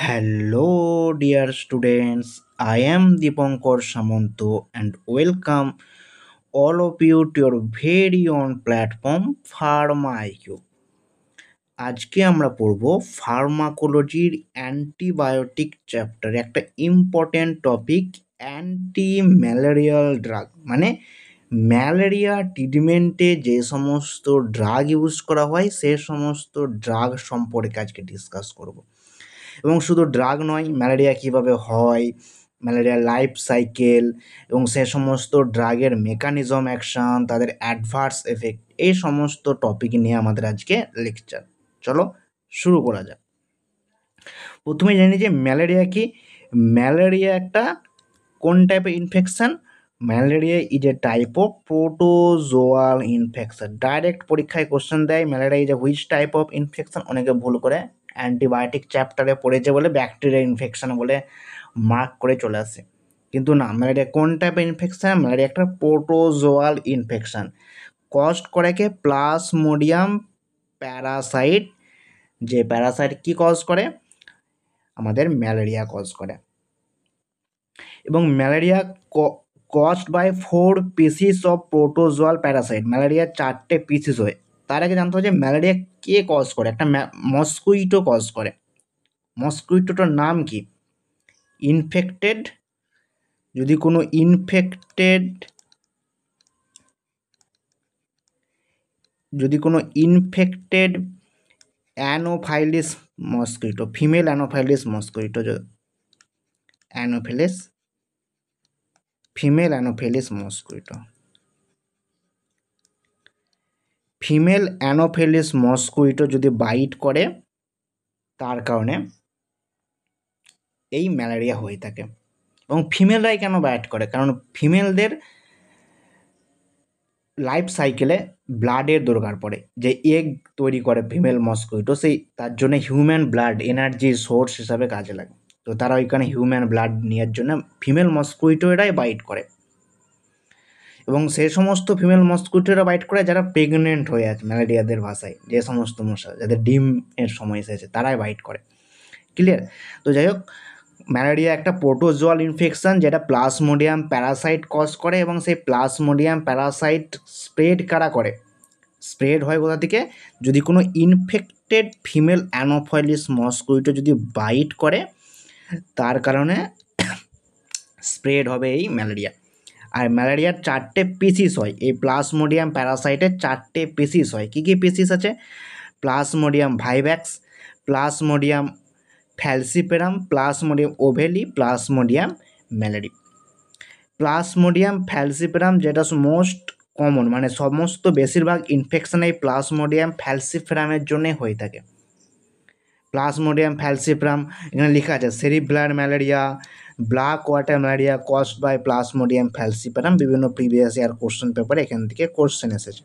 Hello, dear students. I am Dipankar Samanto and welcome all of you to your very own platform Pharma IQ. আজকে আমরা পড়ব ফার্মাকোলজির antibiotic chapter, একটা important topic, anti malarial drug. মানে malaria ট্রিটমেন্টে যে সমস্ত drug use করা হয় সে সমস্ত ড্রাগ সম্পর্কে আজকে ডিসকাস করব। এবং শুধু ড্রাগ নয়, ম্যালেরিয়া কীভাবে হয়, ম্যালেরিয়ার লাইফ সাইকেল এবং সে সমস্ত ড্রাগের মেকানিজম অ্যাকশন, তাদের অ্যাডভার্স এফেক্ট, এই সমস্ত টপিক নিয়ে আমাদের আজকে লেকচার। চলো শুরু করা যাক। প্রথমে জানি যে ম্যালেরিয়া কি। ম্যালেরিয়া একটা কোন টাইপের infection? Malaria is a type of protozoal infection. Direct পরীক্ষায় কোশ্চেন দেয় malaria is a which type of infection. অনেকে ভুল করে অ্যান্টিবায়োটিক চ্যাপ্টারে পড়েছে বলে ব্যাকটেরিয়া ইনফেকশন বলে মার্ক করে চলে আসে, কিন্তু না, ম্যালেরিয়া কোন টাইপের ইনফেকশান? ম্যালেরিয়া একটা প্রোটোজোয়াল ইনফেকশান। কস্ট করে কে প্লাজমোডিয়াম প্যারাসাইট। যে প্যারাসাইট কি কজ করে? আমাদের ম্যালেরিয়া কজ করে। এবং malaria caused by 4 species of protozoal parasite. ম্যালেরিয়ার 4টে পিসিস হয়। তার আগে জানতে হবে যে ম্যালেরিয়া কে কজ করে। একটা মস্কুইটো কজ করে। মস্কুইটোটার নাম কি? ইনফেক্টেড, যদি কোনো infected Anopheles mosquito, female Anopheles mosquito, female Anopheles mosquito যদি বাইট করে, তার কারণে এই ম্যালেরিয়া হয়ে থাকে। এবং ফিমেলরাই কেন বাইট করে? কারণ ফিমেলদের লাইফ সাইকেলে ব্লাডের দরকার পড়ে। যে এগ তৈরি করে ফিমেল মস্কুইটো, সেই তার জন্য হিউম্যান ব্লাড এনার্জি সোর্স হিসাবে কাজে লাগে। তো তারা ওইখানে হিউম্যান ব্লাড নেওয়ার জন্য ফিমেল মস্কুইটোরাই বাইট করে। এবং সেই সমস্ত ফিমেল মস্কুইটোরা বাইট করে যারা প্রেগনেন্ট হয়ে আছে, ম্যালেরিয়াদের ভাষায় যে সমস্ত মশা যাদের ডিমের সময় এসেছে তারাই বাইট করে। ক্লিয়ার? তো যাই হোক, ম্যালেরিয়া একটা প্রোটোজোয়াল ইনফেকশান যেটা প্লাজমোডিয়াম প্যারাসাইট কজ করে। এবং সেই প্লাজমোডিয়াম প্যারাসাইট স্প্রেড কারা করে? স্প্রেড হয় কোথা থেকে? যদি কোনো ইনফেক্টেড ফিমেল অ্যানোফাইলিস মস্কুইটো যদি বাইট করে, তার কারণে স্প্রেড হবে এই ম্যালেরিয়া। আর ম্যালেরিয়ার 4টে পিসিস হয়। এই প্লাজমোডিয়াম প্যারাসাইটের 4টে পিসিস হয়। কী কী পিসিস আছে? Plasmodium vivax, Plasmodium falciparum, Plasmodium ovale, Plasmodium malariae. Plasmodium falciparum যেটা মোস্ট কমন, মানে সমস্ত বেশিরভাগ ইনফেকশন এই প্লাজমোডিয়াম ফ্যালসিপেরামের জন্যে হয়ে থাকে। প্লাজমোডিয়াম ফ্যালসিপেরাম এখানে লেখা আছে cerebral malaria, black water malaria caused by plasmodium falciparum. বিভিন্ন প্রিভিয়াস ইয়ার কোশ্চেন পেপারে এখান থেকে কোশ্চেন এসেছে।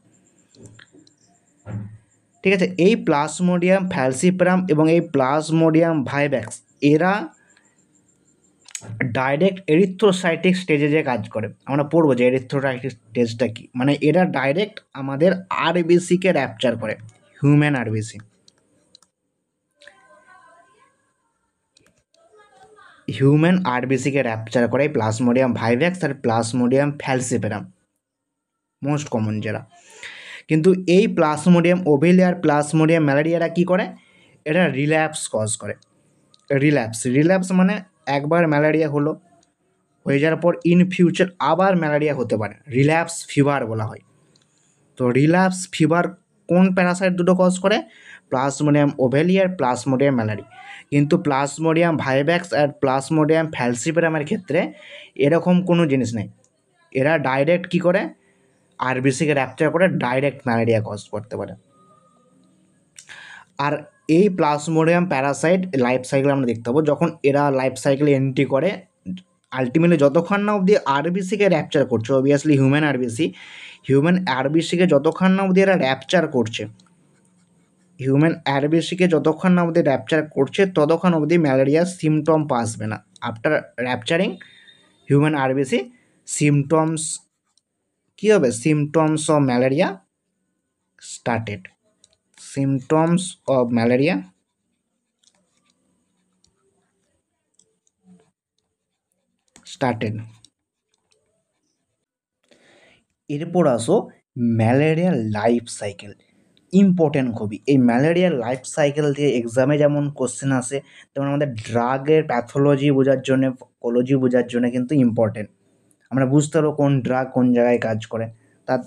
ঠিক আছে, এই প্লাজমোডিয়াম ফ্যালসিপেরাম এবং এই প্লাজমোডিয়াম ভাইভ্যাক্স এরা ডাইরেক্ট এরিথ্রোসাইটিক স্টেজে যে কাজ করে। আমরা পড়বো যে এরিথ্রোসাইটিক স্টেজটা কী। মানে এরা ডাইরেক্ট আমাদের আরবিসিকে র্যাপচার করে, হিউম্যান আরবিসি। হিউম্যান আরবিসিকে র্যাপচার করে প্লাজমোডিয়াম ভাইভ্যাক্স আর প্লাজমোডিয়াম ফ্যালসিপেরাম, মোস্ট কমন যারা। কিন্তু এই প্লাজমোডিয়াম ওভেলি আর প্লাজমোডিয়াম ম্যালেরিয়ারা কী করে? এরা রিল্যাপস কজ করে। রিল্যাপস মানে একবার ম্যালেরিয়া হয়ে যাওয়ার পর ইন ফিউচার আবার ম্যালেরিয়া হতে পারে, রিল্যাপস ফিভার বলা হয়। তো রিল্যাপস ফিভার কোন প্যারাসাইট দুটো কজ করে? প্লাজমোডিয়াম ওভেলি আর প্লাজমোডিয়াম ম্যালেরি। কিন্তু প্লাজমোডিয়াম ভাইভ্যাক্স আর প্লাজমোডিয়াম ফ্যালসিপেরামের ক্ষেত্রে এরকম কোনো জিনিস নেই। এরা ডাইরেক্ট কী করে? আরবিসিকে র্যাপচার করে ডাইরেক্ট ম্যালেরিয়া কজ করতে পারে। আর এই প্লাজমোডিয়াম প্যারাসাইট লাইফ সাইকেল আমরা দেখতে পাবো, যখন এরা লাইফ সাইকেলে এন্ট্রি করে আলটিমেটলি যতক্ষণ না অবধি আরবিসিকে র্যাপচার করছে, অবভিয়াসলি হিউম্যান আরবিসিকে যতক্ষণ না অবধি এরা র্যাপচার করছে, ততক্ষণ অবধি ম্যালেরিয়ার সিমটম আসবে না। আফটার র্যাপচারিং হিউম্যান আরবিসি সিমটমস কী হবে? Symptoms of malaria started. Started. এরপর আসো ম্যালেরিয়ার লাইফ সাইকেল, ইম্পর্টেন্ট খুবই। এই ম্যালেরিয়ার লাইফ সাইকেল দিয়ে এক্সামে যেমন কোশ্চেন আসে, তেমন আমাদের ড্রাগের প্যাথোলজি বোঝার জন্যে, কোলজি বোঝার জন্য কিন্তু ইম্পর্টেন্ট। আমরা বুঝতে পারবো কোন ড্রাগ কোন জায়গায় কাজ করে, তার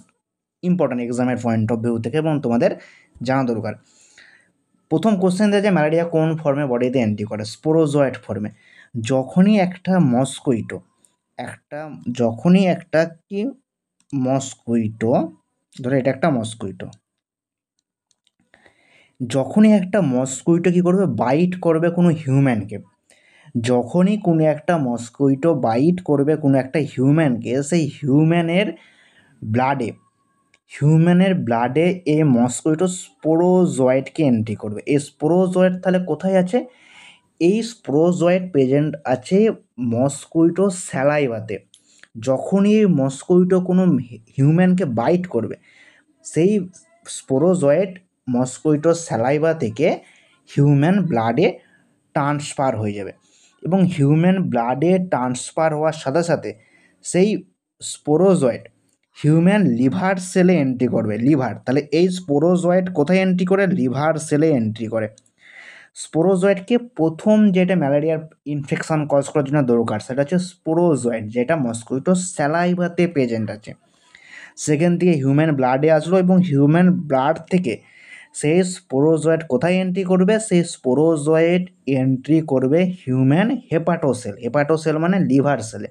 ইম্পর্টেন্ট এক্সামের পয়েন্ট অফ ভিউ থেকে, এবং তোমাদের জানা দরকার। প্রথম কোশ্চেন দেয় যে ম্যালেরিয়া কোন ফর্মে বডিতে এন্ট্রি করে, স্পোরোজয়েড ফর্মে। যখনই একটা মস্কুইটো, যখনই একটা কি মস্কুইটো, ধরো এটা একটা মস্কুইটো, যখনই একটা মস্কুইটো কী করবে, বাইট করবে কোনো হিউম্যানকে, যখনই কোনো একটা মস্কুইটো বাইট করবে কোনো একটা হিউম্যানকে, সেই হিউম্যানের ব্লাডে এই মস্কুইটো স্পোরোজয়েডকে এন্ট্রি করবে। এই স্পোরোজয়েড তাহলে কোথায় আছে? এই স্পোরোজয়েড প্রেজেন্ট আছে মস্কুইটো স্যালাইভাতে। যখনই এই মস্কুইটো কোনো হিউম্যানকে বাইট করবে, সেই স্পোরোজয়েড মস্কুইটো স্যালাইভা থেকে হিউম্যান ব্লাডে ট্রান্সফার হয়ে যাবে, এবং হিউম্যান ব্লাডে ট্রান্সফার হওয়ার সাথে সাথে সেই স্পোরোজয়েড হিউম্যান লিভার সেলে এন্ট্রি করবে। লিভার, তাহলে এই স্পোরোজয়েড কোথায় এন্ট্রি করে? লিভার সেলে এন্ট্রি করে। স্পোরোজয়েডকে প্রথম যেটা ম্যালেরিয়ার ইনফেকশন কজ করার জন্য দরকার, সেটা হচ্ছে স্পোরোজয়েড, যেটা মস্কুইটো স্যালাইভাতে প্রেজেন্ট আছে। সেখান থেকে হিউম্যান ব্লাডে আসলো, এবং হিউম্যান ব্লাড থেকে সেই স্পোরোজয়েড কোথায় এন্ট্রি করবে? সেই স্পোরোজয়েড এন্ট্রি করবে হিউম্যান হেপাটোসেল। হেপাটোসেল মানে লিভার সেলে।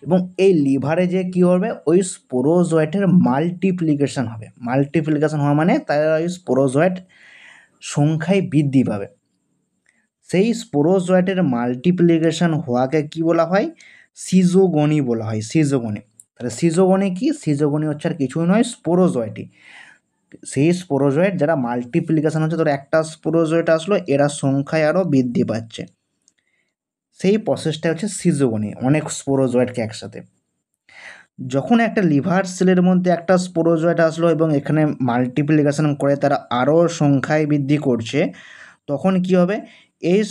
এবং এই লিভারে যে কী হবে, ওই স্পোরোজয়েটের মাল্টিপ্লিকেশন হবে। মাল্টিপ্লিকেশন হওয়া মানে তার ওই স্পোরোজয়েট সংখ্যায় বৃদ্ধি পাবে। সেই স্পোরোজয়েটের মাল্টিপ্লিকেশন হওয়াকে কি বলা হয়? সিজোগনি বলা হয়। সিজোগনি। তাহলে সিজোগনি কি? সিজোগনি হচ্ছে আর কিছুই নয়, স্পোরোজয়েটই। সেই স্পোরোজয়েট যারা মাল্টিপ্লিকেশন হচ্ছে, ধরো একটা স্পোরোজয়েট আসলো, এরা সংখ্যায় আরও বৃদ্ধি পাচ্ছে, সেই প্রসেসটা হচ্ছে সিজোগনি, অনেক স্পোরোজয়েটকে একসাথে। যখন একটা লিভার সেলের মধ্যে একটা স্পোরোজয়েট আসলো এবং এখানে মাল্টিপ্লিকেশন করে তারা আরও সংখ্যায় বৃদ্ধি করছে, তখন কি হবে? এই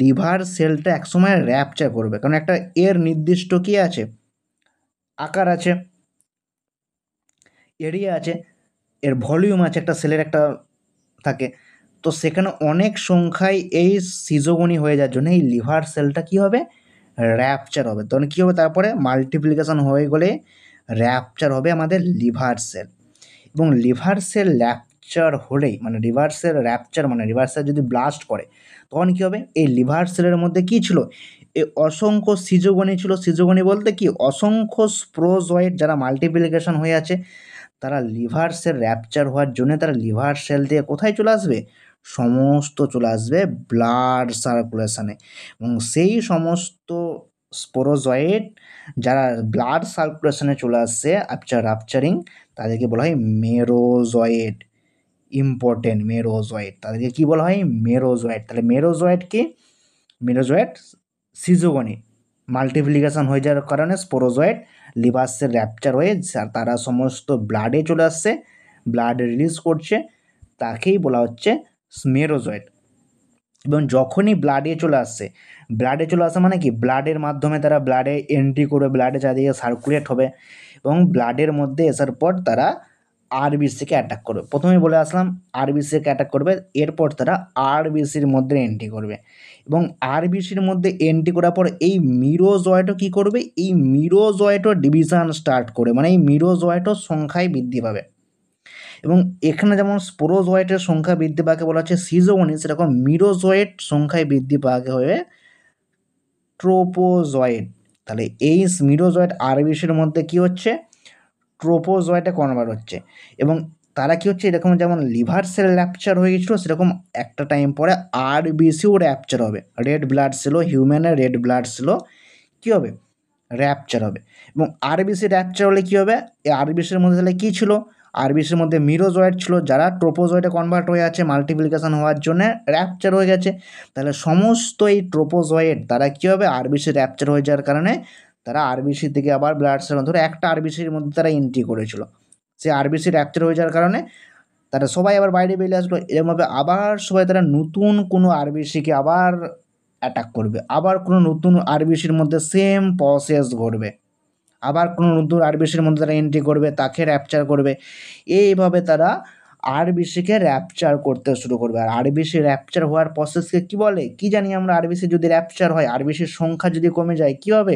লিভার সেলটা একসময় র্যাপচার করবে, কারণ একটা এর নির্দিষ্ট কি আছে, আকার আছে, এরিয়া আছে, এর ভলিউম আছে, একটা সেলের একটা থাকে। তো সেখানে অনেক সংখ্যায় এই সিজোগনি হয়ে যাওয়ার জন্য এই লিভার সেলটা কী হবে? র্যাপচার হবে। তখন কী হবে? তারপরে মাল্টিপ্লিকেশন হয়ে গেলে র্যাপচার হবে আমাদের লিভার সেল। এবং লিভার সেল র্যাপচার হলেই, মানে লিভার সেল র্যাপচার মানে লিভার সেল যদি ব্লাস্ট করে, তখন কী হবে? এই লিভার সেলের মধ্যে কী ছিল? এই অসংখ্য সিজোগনি ছিল। সিজোগনি বলতে কি? অসংখ্য স্পোরোজয়েড যারা মাল্টিপ্লিকেশন হয়ে আছে, তারা লিভার সেল র্যাপচার হওয়ার জন্য তারা লিভার সেল দিয়ে কোথায় চলে আসবে? সমস্ত চলে আসবে ব্লাড সার্কুলেশনে। এবং সেই সমস্ত স্পোরোজয়েড যারা ব্লাড সার্কুলেশনে চলে আসছে আফটার রাপচারিং, তাদেরকে বলা হয় মেরোজয়েড। ইম্পর্টেন্ট, মেরোজয়েড, তাদেরকে কি বলা হয়? মেরোজয়েড। তাহলে মেরোজয়েড কি? মেরোজয়েড সিজোগনি মাল্টিপ্লিকেশন হয়ে যাওয়ার কারণে স্পোরোজয়েড লিভার সেল র্যাপচার হয়ে তারা সমস্ত ব্লাডে চলে আসছে, ব্লাড রিলিজ করছে, তাকেই বলা হচ্ছে মেরোজয়েড। এবং যখনই ব্লাডে চলে আসছে মানে কি? ব্লাডের মাধ্যমে তারা ব্লাডে এন্ট্রি করবে, ব্লাডে চারিদিকে সার্কুলেট হবে, এবং ব্লাডের মধ্যে আসার পর তারা আরবিসিকে অ্যাটাক করবে। প্রথমেই বলে আসলাম আরবিসিকে অ্যাটাক করবে, এরপর তারা আরবিসির মধ্যে এন্ট্রি করবে, এবং আরবিসির মধ্যে এন্ট্রি করার পর এই মিরোজয়েটও কী করবে? এই মিরোজয়েটও ডিভিশন স্টার্ট করে, মানে এই মিরোজয়েটও সংখ্যায় বৃদ্ধি পাবে। এবং এখানে যেমন স্পোরোজয়েটের সংখ্যা বৃদ্ধি পাকে বলা হচ্ছে সিজোগনি, সেরকম মিরোজয়েট সংখ্যায় বৃদ্ধি পাকে হয়ে ট্রোপোজয়েড। তাহলে এই মিরোজয়েট আরবিসির মধ্যে কি হচ্ছে? ট্রোপোজয়েটে কনভার্ট হচ্ছে, এবং তারা কি হচ্ছে? এরকম যেমন লিভার সেল র্যাপচার হয়ে গেছিলো, সেরকম একটা টাইম পরে আরবিসিও র্যাপচার হবে। রেড ব্লাড সেলও, হিউম্যানের রেড ব্লাড সেলও কী হবে? র্যাপচার হবে। এবং আরবিসি র্যাপচার হলে কী হবে? এই আরবিসির মধ্যে তাহলে কী ছিল? আরবিসির মধ্যে মিরোজয়েড ছিল, যারা ট্রোপোজয়েডে কনভার্ট হয়ে আছে মাল্টিপ্লিকেশন হওয়ার জন্য র্যাপচার হয়ে গেছে। তাহলে সমস্ত এই ট্রোপোজয়েড তারা কী হবে? আরবিসি র্যাপচার হয়ে যাওয়ার কারণে তারা আরবিসি থেকে আবার ব্লাড সেল, ধরে একটা আরবিসির মধ্যে তারা এন্ট্রি করেছিল, সে আরবিসি র্যাপচার হয়ে যাওয়ার কারণে তারা সবাই আবার বাইরে বেরিয়ে আসলো। এরকমভাবে আবার সবাই তারা নতুন কোনো আরবিসিকে আবার অ্যাটাক করবে, আবার কোনো নতুন আরবিসির মধ্যে সেম প্রসেস ঘটবে, আবার কোনো নতুন আরবিসির মধ্যে তারা এন্ট্রি করবে, তাকে র্যাপচার করবে, এইভাবে তারা আরবিসিকে র্যাপচার করতে শুরু করবে। আর আরবিসি র্যাপচার হওয়ার প্রসেসকে কি বলে, কি জানি আমরা, আরবিসি যদি র্যাপচার হয়, আরবিসির সংখ্যা যদি কমে যায়, কি হবে,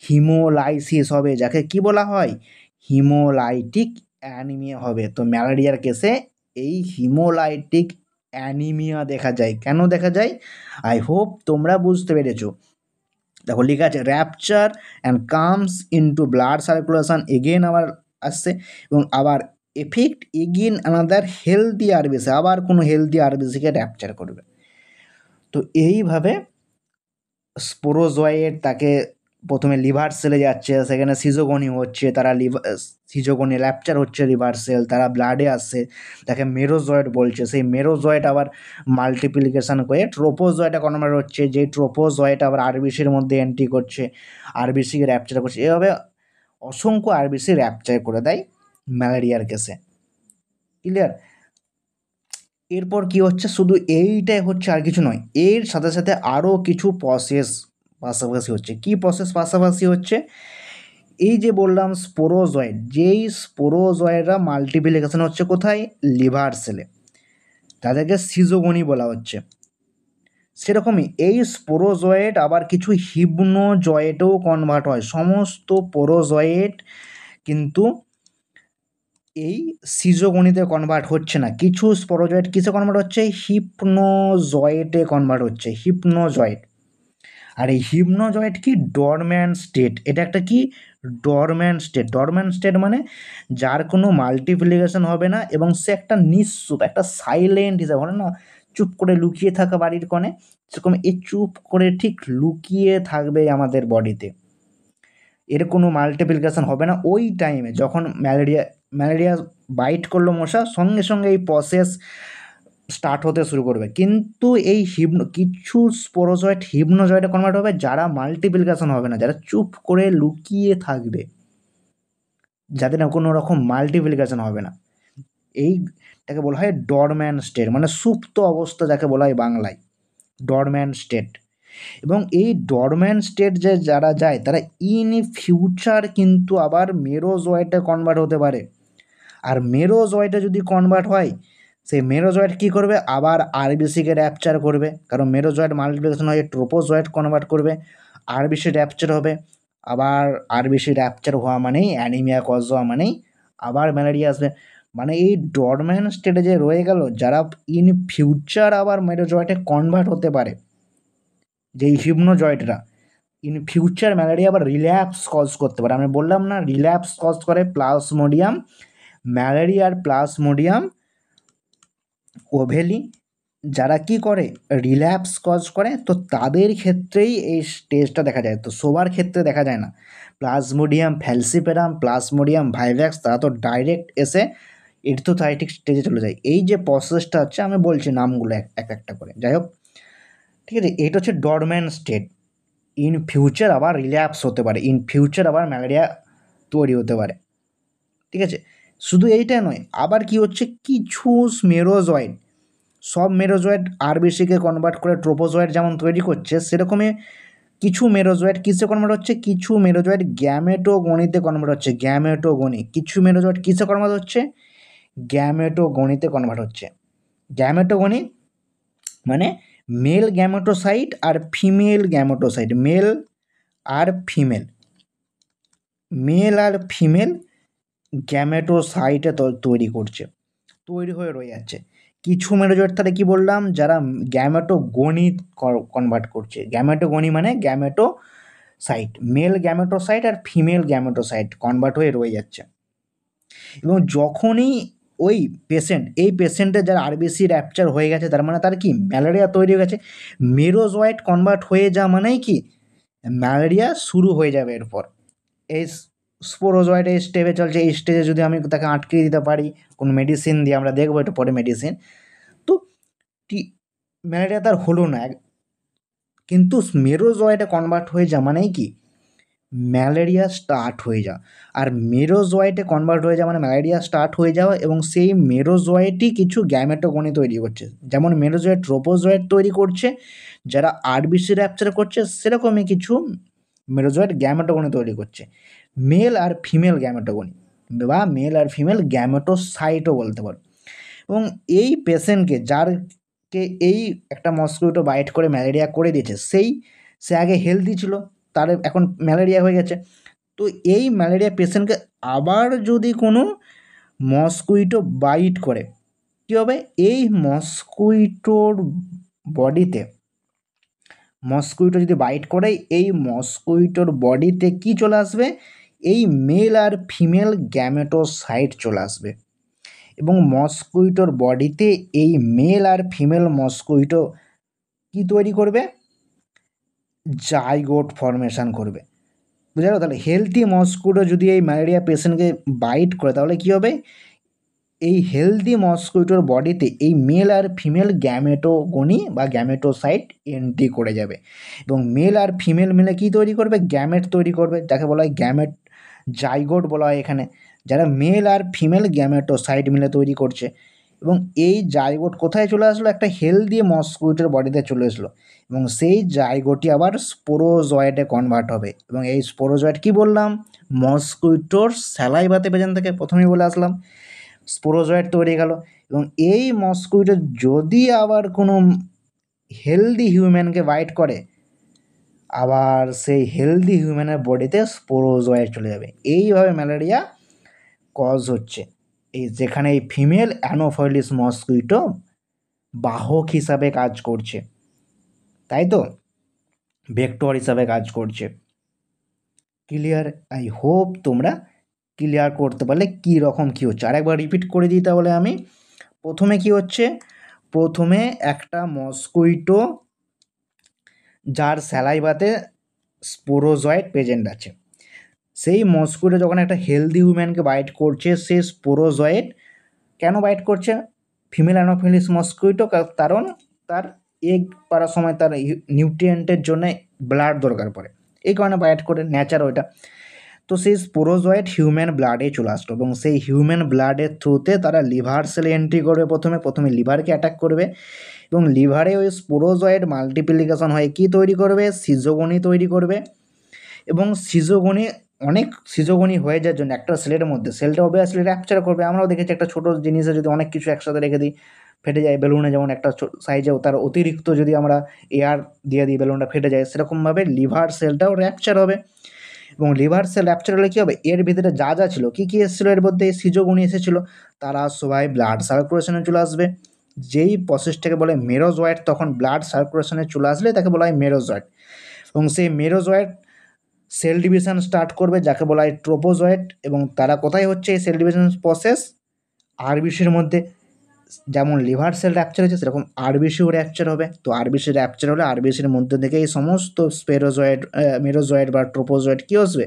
হিমোলাইসিস হবে, যাকে কি বলা হয়, হিমোলাইটিক অ্যানিমিয়া হবে। তো ম্যালেরিয়ার কেসে এই হিমোলাইটিক অ্যানিমিয়া দেখা যায়। কেন দেখা যায়, আই হোপ তোমরা বুঝতে পেরেছো। দেখো লেখা আছে rupture and comes into blood circulation again আবার আসছে, এবং আবার effect again another healthy RBC, আবার কোনো হেলদি আরবিসিকে র্যাপচার করবে। তো এইভাবে স্পোরোজয়েড তাকে প্রথমে লিভার সেলে যাচ্ছে, সেখানে সিজোগনি হচ্ছে, তারা সিজোগনি র্যাপচার হচ্ছে লিভার সেল, তারা ব্লাডে আসছে, তাকে মেরোজয়েড বলছে, সেই মেরোজয়েড আবার মাল্টিপ্লিকেশান করে ট্রোপোজয়েডে কনভার্ট হচ্ছে, যেই ট্রোপোজয়েড আবার আরবিসির মধ্যে এন্ট্রি করছে, আরবিসিকে র্যাপচার করছে, এভাবে অসংখ্য আরবিসি র্যাপচার করে দেয় ম্যালেরিয়ার কেসে। ক্লিয়ার? এরপর কি হচ্ছে, শুধু এইটাই হচ্ছে আর কিছু নয়, এর সাথে সাথে আরও কিছু প্রসেস পাশাপাশি হচ্ছে। কি প্রসেস পাশাপাশি হচ্ছে, এই যে বললাম স্পোরোজয়েড, যেই স্পোরোজয়েডরা মাল্টিপ্লিকেশন হচ্ছে কোথায়, লিভার সেলে, তাদেরকে সিজোগনি বলা হচ্ছে। সেরকমই এই স্পোরোজয়েড আবার কিছু হিপনোজয়েটেও কনভার্ট হয়। সমস্ত পোরোজয়েড কিন্তু এই সিজোগনিতে কনভার্ট হচ্ছে না, কিছু স্পোরোজয়েড কিসে কনভার্ট হচ্ছে, হিপনোজয়েটে কনভার্ট হচ্ছে, হিপনোজয়েট। আর এই হিপনোজয়েট কি, ডরম্যান্ট স্টেট, এটা একটা কি, ডরম্যান্ট স্টেট। ডরম্যান্ট স্টেট মানে যার কোনো মাল্টিপ্লিকেশন হবে না, এবং সে একটা নিঃসুপ, একটা সাইলেন্ট হিসাবে, বলে না চুপ করে লুকিয়ে থাকা বাড়ির কোণে, সেরকম এ চুপ করে ঠিক লুকিয়ে থাকবে আমাদের বডিতে, এর কোনো মাল্টিপ্লিকেশন হবে না। ওই টাইমে যখন ম্যালেরিয়া বাইট করলো মশা, সঙ্গে সঙ্গে এই প্রসেস স্টার্ট হতে শুরু করবে। কিন্তু এই কিছু স্পোরোজয়েট হিপনোজয়েডে কনভার্ট হবে, যারা মাল্টিপ্লিকেশন হবে না, যারা চুপ করে লুকিয়ে থাকবে, যাদের কোনো রকম মাল্টিপ্লিকেশন হবে না, এইটাকে বলা হয় ডরম্যান্ট স্টেট, মানে সুপ্ত অবস্থা যাকে বলা হয় বাংলায়, ডরম্যান্ট স্টেট। এবং এই ডরম্যান্ট স্টেট যে যারা যায়, তারা ইন ফিউচার কিন্তু আবার মেরোজয়েটে কনভার্ট হতে পারে। আর মেরোজয়েটে যদি কনভার্ট হয়, সেই মেরোজয়েট কী করবে, আবার আরবিসিকে র্যাপচার করবে, কারণ মেরোজয়েট মাল্টিপ্লিকেশন হয়ে ট্রোপোজয়েট কনভার্ট করবে, আরবিসি র্যাপচার হবে, আবার আরবিসি র্যাপচার হওয়া মানেই অ্যানিমিয়া কজ হওয়া মানেই আবার ম্যালেরিয়া আসবে। মানে এই ডরম্যান্ট স্টেটে যে রয়ে গেল, যারা ইন ফিউচার আবার মেরোজয়েটে কনভার্ট হতে পারে, যেই হিপনোজয়েটরা ইন ফিউচার ম্যালেরিয়া আবার রিল্যাপস কজ করতে পারে। আমি বললাম না, রিল্যাপস কজ করে প্লাজমোডিয়াম ম্যালেরিয়ার প্লাজমোডিয়াম ওভেলি, যারা কি করে, রিল্যাপস কজ করে, তো তাদের ক্ষেত্রেই এই স্টেজটা দেখা যায়, তো সবার ক্ষেত্রে দেখা যায় না। প্লাজমোডিয়াম ফ্যালসিপেরাম, প্লাজমোডিয়াম ভাইভ্যাক্স, তারা তো ডাইরেক্ট এসে এরথোথাইটিক স্টেজে চলে যায়। এই যে প্রসেসটা হচ্ছে, আমি বলছি নামগুলো এক একটা করে, যাই হোক, ঠিক আছে, এটা হচ্ছে ডরম্যান্ট স্টেট। ইন ফিউচার আবার রিল্যাপস হতে পারে, ইন ফিউচার আবার ম্যালেরিয়া তৈরি হতে পারে, ঠিক আছে। শুধু এইটা নয়, আবার কি হচ্ছে, কিছু মেরোজয়েড, সব মেরোজয়েড আরবিসিকে কনভার্ট করে ট্রোপোজয়েড যেমন তৈরি করছে, সেরকমই কিছু মেরোজয়েড কিসে কনভার্ট হচ্ছে, কিছু মেরোজয়েড গ্যামেটোগনিতে কনভার্ট হচ্ছে, গ্যামেটোগনি, কিছু মেরোজয়েড কিসে কনভার্ট হচ্ছে, গ্যামেটোগনিতে কনভার্ট হচ্ছে। গ্যামেটোগনি মানে মেল গ্যামেটোসাইট আর ফিমেল গ্যামেটোসাইট, মেল আর ফিমেল, মেল আর ফিমেল গ্যামেটোসাইটে তৈরি করছে, তৈরি হয়ে রয়ে যাচ্ছে। কিছু মেরোজয়েড তাহলে কী বললাম, যারা গ্যামেটোগনি কনভার্ট করছে, গ্যামেটোগনি মানে গ্যামেটোসাইট, মেল গ্যামেটোসাইট আর ফিমেল গ্যামেটোসাইট কনভার্ট হয়ে রয়ে যাচ্ছে। এবং যখনই ওই এই পেশেন্টের যারা আরবিসি র্যাপচার হয়ে গেছে, তার মানে তার কি ম্যালেরিয়া তৈরি হয়ে গেছে, মেরোজয়েড কনভার্ট হয়ে যাওয়া মানেই কি ম্যালেরিয়া শুরু হয়ে যাবে। এরপর এই স্পোরোজয়েড এই স্টেপে চলছে, এই স্টেজে যদি আমি তাকে আটকে দিতে পারি কোনো মেডিসিন দিয়ে, আমরা দেখবো একটু পরে মেডিসিন, তো ম্যালেরিয়া তার হলো না। কিন্তু মেরোজয়েডে কনভার্ট হয়ে যাওয়া মানেই কি ম্যালেরিয়া স্টার্ট হয়ে যাওয়া। আর মেরোজয়েটে কনভার্ট হয়ে যাওয়া মানে ম্যালেরিয়া স্টার্ট হয়ে যাওয়া, এবং সেই মেরোজয়েটই কিছু গ্যামেটোগনি তৈরি করছে। যেমন মেরোজয়েট ট্রোপোজয়েট তৈরি করছে যারা আরবিসি র্যাপচার করছে, সেরকমই কিছু মেরোজয়েট গ্যামেটোগনি তৈরি করছে। মেল আর ফিমেল গ্যামেটোগনি বা মেল আর ফিমেল গ্যামেটোসাইটও বলতে পারো। এবং এই পেশেন্টকে, যারকে এই একটা মস্কিটো বাইট করে ম্যালেরিয়া করে দিয়েছে, সে আগে হেলদি ছিল, তার এখন ম্যালেরিয়া হয়ে গেছে। তো এই ম্যালেরিয়া পেশেন্টকে আবার যদি কোনো মস্কুইটো বাইট করে, কী হবে? এই মস্কুইটোর বডিতে, মস্কুইটো যদি বাইট করে, এই মস্কুইটোর বডিতে কি চলে আসবে? এই মেল আর ফিমেল গ্যামেটোসাইট চলে আসবে। এবং মস্কুইটোর বডিতে এই মেল আর ফিমেল মস্কুইটো কি তৈরি করবে? জাইগোট ফর্মেশন করবে। বুঝা গেল? তাহলে হেলদি মস্কুইটো যদি এই ম্যালেরিয়া পেশেন্টকে বাইট করে, তাহলে কী হবে? এই হেলদি মস্কুইটোর বডিতে এই মেল আর ফিমেল গ্যামেটোগনি বা গ্যামেটোসাইট এন্ট্রি করে যাবে, এবং মেল আর ফিমেল মিলে কী তৈরি করবে? গ্যামেট তৈরি করবে, যাকে বলা হয় গ্যামেট জাইগোট বলা হয় এখানে, যারা মেল আর ফিমেল গ্যামেটোসাইট মিলে তৈরি করছে। এবং এই জাইগোট কোথায় চলে আসলো? একটা হেলদি মস্কুইটোর বডিতে চলে আসলো, এবং সেই জাইগোটই আবার স্পোরোজয়েডে কনভার্ট হবে। এবং এই স্পোরোজয়েড কি বললাম? মস্কুইটোর স্যালাইভাতে পেছন থেকে প্রথমেই বলে আসলাম, স্পোরোজয়েড তৈরি গেল। এবং এই মস্কুইটো যদি আবার কোনো হেলদি হিউম্যানকে বাইট করে, আবার সেই হেলদি হিউম্যানের বডিতে স্পোরোজয়েড চলে যাবে। এইভাবে ম্যালেরিয়া কজ হচ্ছে, এই যেখানে এই ফিমেল অ্যানোফিলিস মস্কুইটো বাহক হিসাবে কাজ করছে, তাই তো, ভেক্টর হিসাবে কাজ করছে। ক্লিয়ার? আই হোপ তোমরা ক্লিয়ার করতে পারলে কী রকম কী হচ্ছে। আরেকবার রিপিট করে দিই তাহলে আমি। প্রথমে কি হচ্ছে? প্রথমে একটা মস্কুইটো যার স্যালাইভাতে স্পোরোজয়েড প্রেজেন্ট আছে, সেই মস্কুইটো যখন একটা হেলদি হিউম্যানকে বাইট করছে, সে স্পোরোজয়েড কেন বাইট করছে? ফিমেল অ্যানোফিলিস মস্কুইটো, কারণ তার এগ পাড়ার সময় তার নিউট্রিয়েন্টের জন্য ব্লাড দরকার পড়ে, এই কারণে বাইট করে, নেচার ওইটা। তো সেই স্পোরোজয়েড হিউম্যান ব্লাডে চলে আসলো, এবং সেই হিউম্যান ব্লাডের থ্রুতে তারা লিভার সেলে এন্ট্রি করবে। প্রথমে লিভারকে অ্যাটাক করবে, এবং লিভারে ওই স্পোরোজয়েড মাল্টিপ্লিকেশন হয়ে কী তৈরি করবে? সিজোগনি তৈরি করবে। এবং অনেক সিজোগনি হয়ে যাওয়ার জন্য একটা সেলের মধ্যে, সেলটা অবভিয়াসলি র্যাপচার করবে। আমরাও দেখেছি একটা ছোটো জিনিসে যদি অনেক কিছু একসাথে রেখে দিই, ফেটে যায়। বেলুনে যেমন একটা সাইজেও তার অতিরিক্ত যদি আমরা এয়ার দিয়ে দিই, বেলুনটা ফেটে যায়, সেরকমভাবে লিভার সেলটাও র্যাপচার হবে। এবং লিভার সেল র্যাপচার হলে কী হবে? এর ভিতরে যা যা ছিল, কী কী এসেছিলো এর মধ্যে? সিজোগনি এসেছিলো, তারা সবাই ব্লাড সার্কুলেশনে চলে আসবে। যেই প্রসেসটাকে বলে মেরোজয়েড, তখন ব্লাড সার্কুলেশনে চলে আসলে তাকে বলা হয় মেরোজয়েড। এবং সেই মেরোজয়েড সেল ডিভিশন স্টার্ট করবে, যাকে বলা হয় ট্রোপোজয়েড। এবং তারা কোথায় হচ্ছে এই সেল ডিভিশন প্রসেস? আরবিসির মধ্যে। যেমন লিভার সেল র্যাপচার হয়েছে, সেরকম আরবিসিও র্যাপচার হবে। তো আরবিসি র্যাপচার হলে আরবিসির মধ্যে থেকে এই সমস্ত মেরোজয়েড বা ট্রোপোজয়েড কী আসবে?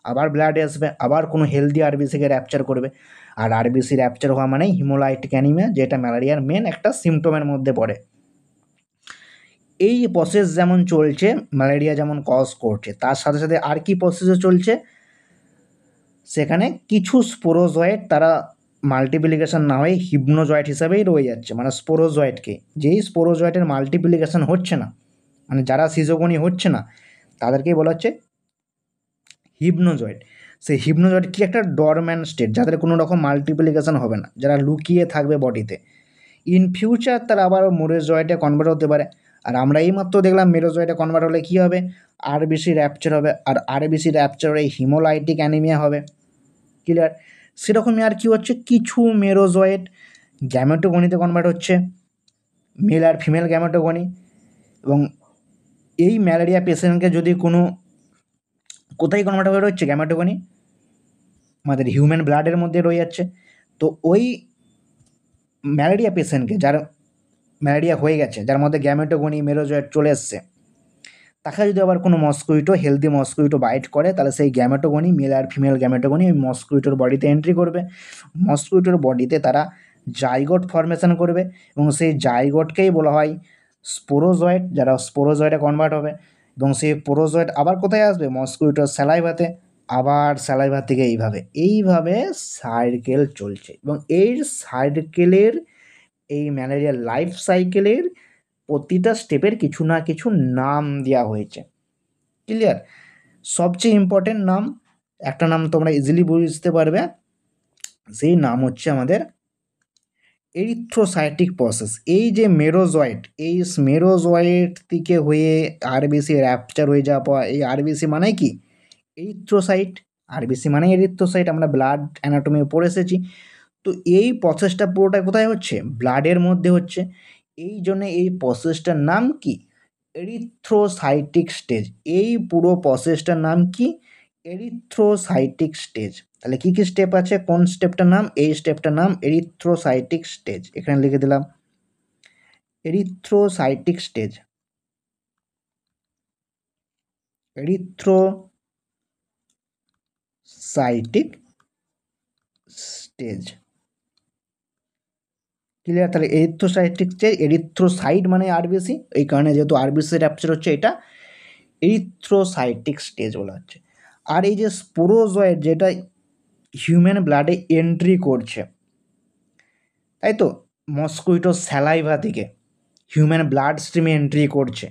আবার ব্লাডে আসবে, আবার কোনো হেলদি আরবিসিকে র্যাপচার করবে। আর আরবিসি র্যাপচার হওয়া মানেই হিমোলাইটিক অ্যানিমিয়া, যেটা ম্যালেরিয়ার মেন একটা সিমটমের মধ্যে পড়ে। এই প্রসেস যেমন চলছে, ম্যালেরিয়া যেমন কজ করছে, তার সাথে সাথে আর কি প্রসেসও চলছে? সেখানে কিছু স্পোরোজয়েড তারা মাল্টিপ্লিকেশন না হয়ে হিপনোজয়েড হিসাবেই রয়ে যাচ্ছে। মানে স্পোরোজয়েডকে, যেই স্পোরোজয়েডের মাল্টিপ্লিকেশন হচ্ছে না, মানে যারা সিজোগনি হচ্ছে না, তাদেরকেই বলা হচ্ছে হিপনোজয়েড। সেই হিপনোজয়েড কি? একটা ডরম্যান স্টেট, যাদের কোনো রকম মাল্টিপ্লিকেশন হবে না, যারা লুকিয়ে থাকবে বডিতে। ইন ফিউচার তারা আবার মেরোজয়েডে কনভার্ট হতে পারে। আর আমরা এইমাত্র দেখলাম মেরোজয়েডে কনভার্ট হলে কী হবে? আরবিসি র্যাপচার হবে, আর আরবিসি র্যাপচার হয়ে হিমোলাইটিক অ্যানিমিয়া হবে। ক্লিয়ার? সেরকমই আর কি হচ্ছে, কিছু মেরোজয়েড গ্যামেটোগনিতে কনভার্ট হচ্ছে, মেল আর ফিমেল গ্যামেটোগনি। এবং এই ম্যালেরিয়া পেশেন্টকে যদি কোনো কোথায় কনভার্ট হয়ে রয়েছে গ্যামেটোগনি? আমাদের হিউম্যান ব্লাডের মধ্যে রয়ে যাচ্ছে। তো ওই ম্যালেরিয়া পেশেন্টকে, যার ম্যালেরিয়া হয়ে গেছে, যার মধ্যে গ্যামেটোগনি মেরোজয়েড চলে এসছে, তাকে যদি আবার কোনো মস্কুইটো, হেলদি মস্কুইটো বাইট করে, তাহলে সেই গ্যামেটোগনি, মেল আর ফিমেল গ্যামেটোগনি ওই মস্কুইটোর বডিতে এন্ট্রি করবে। মস্কুইটোর বডিতে তারা জাইগোট ফর্মেশন করবে, এবং সেই জাইগোটকেই বলা হয় স্পোরোজয়েড, যারা স্পোরোজয়েডে কনভার্ট হবে। এবং সেই পোরোজয়েট আবার কোথায় আসবে, মস্কুইটোর স্যালাইভাতে, আবার স্যালাইভা থেকে এইভাবে সাইকেল চলছে। এবং এই সাইকেলের, এই ম্যালেরিয়ার লাইফ সাইকেলের প্রতিটা স্টেপের কিছু না কিছু নাম দেওয়া হয়েছে। ক্লিয়ার? সবচেয়ে ইম্পর্টেন্ট নাম, একটা নাম তোমরা ইজিলি বুঝতে পারবে, সেই নাম হচ্ছে আমাদের এরিথ্রোসাইটিক প্রসেস। এই যে মেরোজয়েট, এই মেরোজয়েট থেকে হয়ে আরবিসি র্যাপচার হয়ে যাওয়া পাওয়া, এই আরবিসি মানে কি, এরিথ্রোসাইট। আরবিসি মানে এরিথ্রোসাইট, আমরা ব্লাড অ্যানাটমি পড়ে এসেছি। তো এই প্রসেসটা পুরোটা কোথায় হচ্ছে, ব্লাডের মধ্যে হচ্ছে। এই জন্য এই প্রসেসটার নাম কি, এরিথ্রোসাইটিক স্টেজ। এই পুরো প্রসেসটার নাম কি, এরিথ্রোসাইটিক স্টেজ। তাহলে কি কি স্টেপ আছে, কোন স্টেপটার নাম, এই স্টেপটার নাম এরিথ্রোসাইটিক স্টেজ। এখানে লিখে দিলাম erythrocytic stage, erythrocytic stage. Clear? তাহলে এরিথ্রোসাইটিক স্টেজ, এরিথ্রোসাইট মানে আরবিসি, এই কারণে যেহেতু আরবিসি র্যাপচার হচ্ছে, এটা এরিথ্রোসাইটিক স্টেজ বলা হচ্ছে। আর এই যে স্পোরোজয়েড, যেটা হিউম্যান ব্লাডে এন্ট্রি করছে, তাই তো, মস্কুইটো স্যালাইভা থেকে হিউম্যান ব্লাড স্ট্রিমে এন্ট্রি করছে,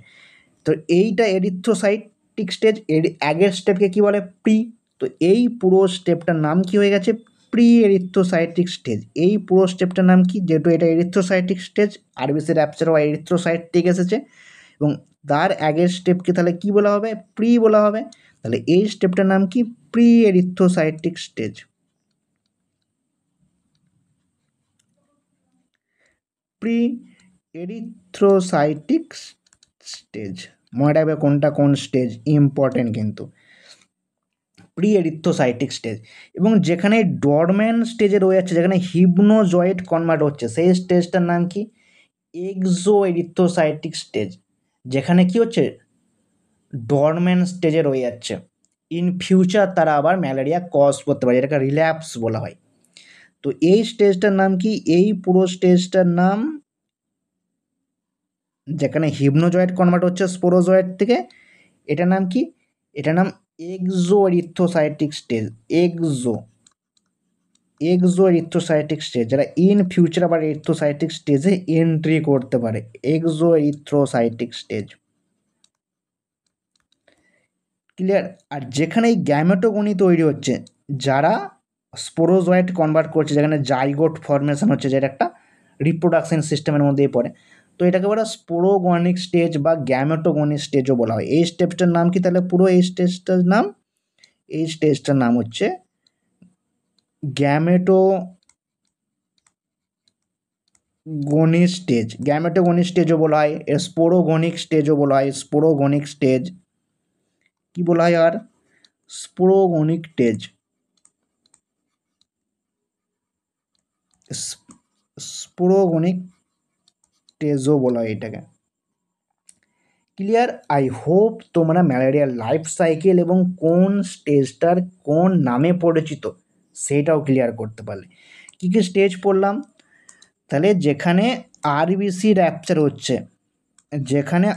তো এইটা এরিথ্রোসাইটিক স্টেজ। এর আগের স্টেপকে কি বলে, প্রি। তো এই পুরো স্টেপটার নাম কি হয়ে গেছে, প্রি এরিথ্রোসাইটিক স্টেজ। এই পুরো স্টেপটার নাম কি, যেহেতু এটা এরিথ্রোসাইটিক স্টেজ, আরবিসি র্যাপচার বা এরিথ্রোসাইটিক এসেছে, এবং তার আগের স্টেপকে তাহলে কি বলা হবে, প্রি বলা হবে। তাহলে এই স্টেপটার নাম কি, pre erythrocytic stage. Pre erythrocytic stage, মনে রাখবে কোনটা কোন স্টেজ, ইম্পর্টেন্ট কিন্তু। প্রি এরিথ্রোসাইটিক স্টেজ, এবং যেখানে ডরম্যান স্টেজে রয়ে যাচ্ছে, যেখানে হিপনোজয়েড কনভার্ট হচ্ছে, সেই স্টেজটার নাম কি, এক্সো এরিথ্রোসাইটিক স্টেজ। যেখানে কি হচ্ছে, ডরম্যান স্টেজে রয়ে যাচ্ছে, ইন ফিউচার তারা আবার ম্যালেরিয়া কজ করতে পারে, এটাকে রিল্যাপস বলা হয়। তো এই স্টেজটার নাম কি, এই পুরো স্টেজটার নাম, যেখানে হিপনোজয়েড কনভার্ট হচ্ছে স্পোরোজয়েড থেকে, এটার নাম কি, এটার নাম exo erythrocytic stage. Exo erythrocytic stage, যারা ইন ফিউচার আবার এরিথ্রোসাইটিক স্টেজে এন্ট্রি করতে পারে, এক্সো এরিথ্রোসাইটিক স্টেজ। ক্লিয়ার? আর যেখানে এই গ্যামেটোগনি তৈরি হচ্ছে, যারা স্পোরোজয়েড কনভার্ট করছে, যেখানে জাইগোট ফর্মেশন হচ্ছে, যেটা একটা রিপ্রোডাকশন সিস্টেমের মধ্যেই পড়ে, তো এটাকে বলা স্পোরোগনিক স্টেজ বা গ্যামেটোগনিক স্টেজও বলা হয়। এই স্টেপটার নাম কি, তাহলে পুরো এই স্টেজটার নাম, এই স্টেজটার নাম হচ্ছে গ্যামেটোগনিক স্টেজ। গ্যামেটোগনিক স্টেজও বলা হয়, স্পোরোগনিক স্টেজও বলা হয়, স্পোরোগনিক স্টেজ কি বলা হয়, আর স্পোরোগনিক স্টেজ, স্পোরোগনিক স্টেজও বলা হয় এটাকে। ক্লিয়ার? আই হোপ তোমরা ম্যালেরিয়ার লাইফ সাইকেল এবং কোন স্টেজটার কোন নামে পরিচিত সেটাও ক্লিয়ার করতে পারলে। কী কী স্টেজ পড়লাম, তাহলে যেখানে আরবিসি র্যাপচার হচ্ছে, যেখানে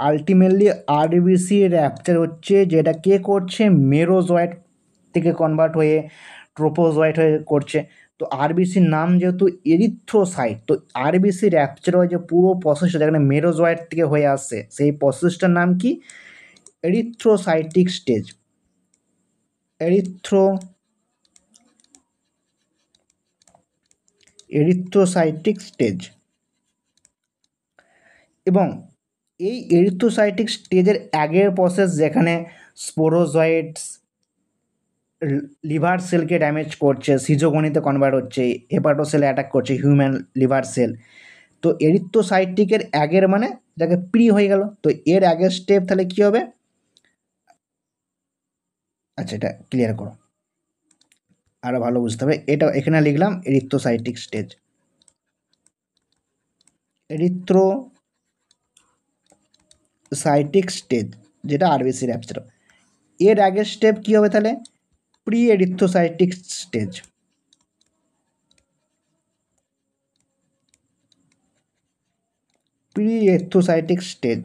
আলটিমেটলি আরবিসি র্যাপচার হচ্ছে, যেটা কে করছে, মেরোজয়েড থেকে কনভার্ট হয়ে ট্রোপোজয়েড হয়ে করছে। তো আরবিসির নাম যেহেতু এরিথ্রোসাইট, তো আরবিসি র্যাপচার হয় যে পুরো প্রসেসটা যেখানে মেরোজয়েড থেকে হয়ে আসছে, সেই প্রসেসটার নাম কি, এরিথ্রোসাইটিক স্টেজ। Erythrocytic stage. এবং এই এরিথ্রোসাইটিক স্টেজের আগের প্রসেস, যেখানে স্পোরোজয়েডস লিভার সেলকে ড্যামেজ করছে, সিজোগনিতে কনভার্ট হচ্ছে, হেপাটোসেলে অ্যাটাক করছে হিউম্যান লিভার সেল। তো এরিথ্রোসাইটিকের আগের মানে যাকে প্রি হয়ে গেল, তো এর আগের স্টেপ তাহলে কী হবে, আচ্ছা এটা ক্লিয়ার করো, আরও ভালো বুঝতে হবে। এটা এখানে লিখলাম এরিথ্রোসাইটিক স্টেজ, এরিথ্রোসাইটিক স্টেজ, যেটা আরবিসি র্যাপচার। এর আগের স্টেপ কী হবে তাহলে, pre erythrocytic stage. Pre erythrocytic stage.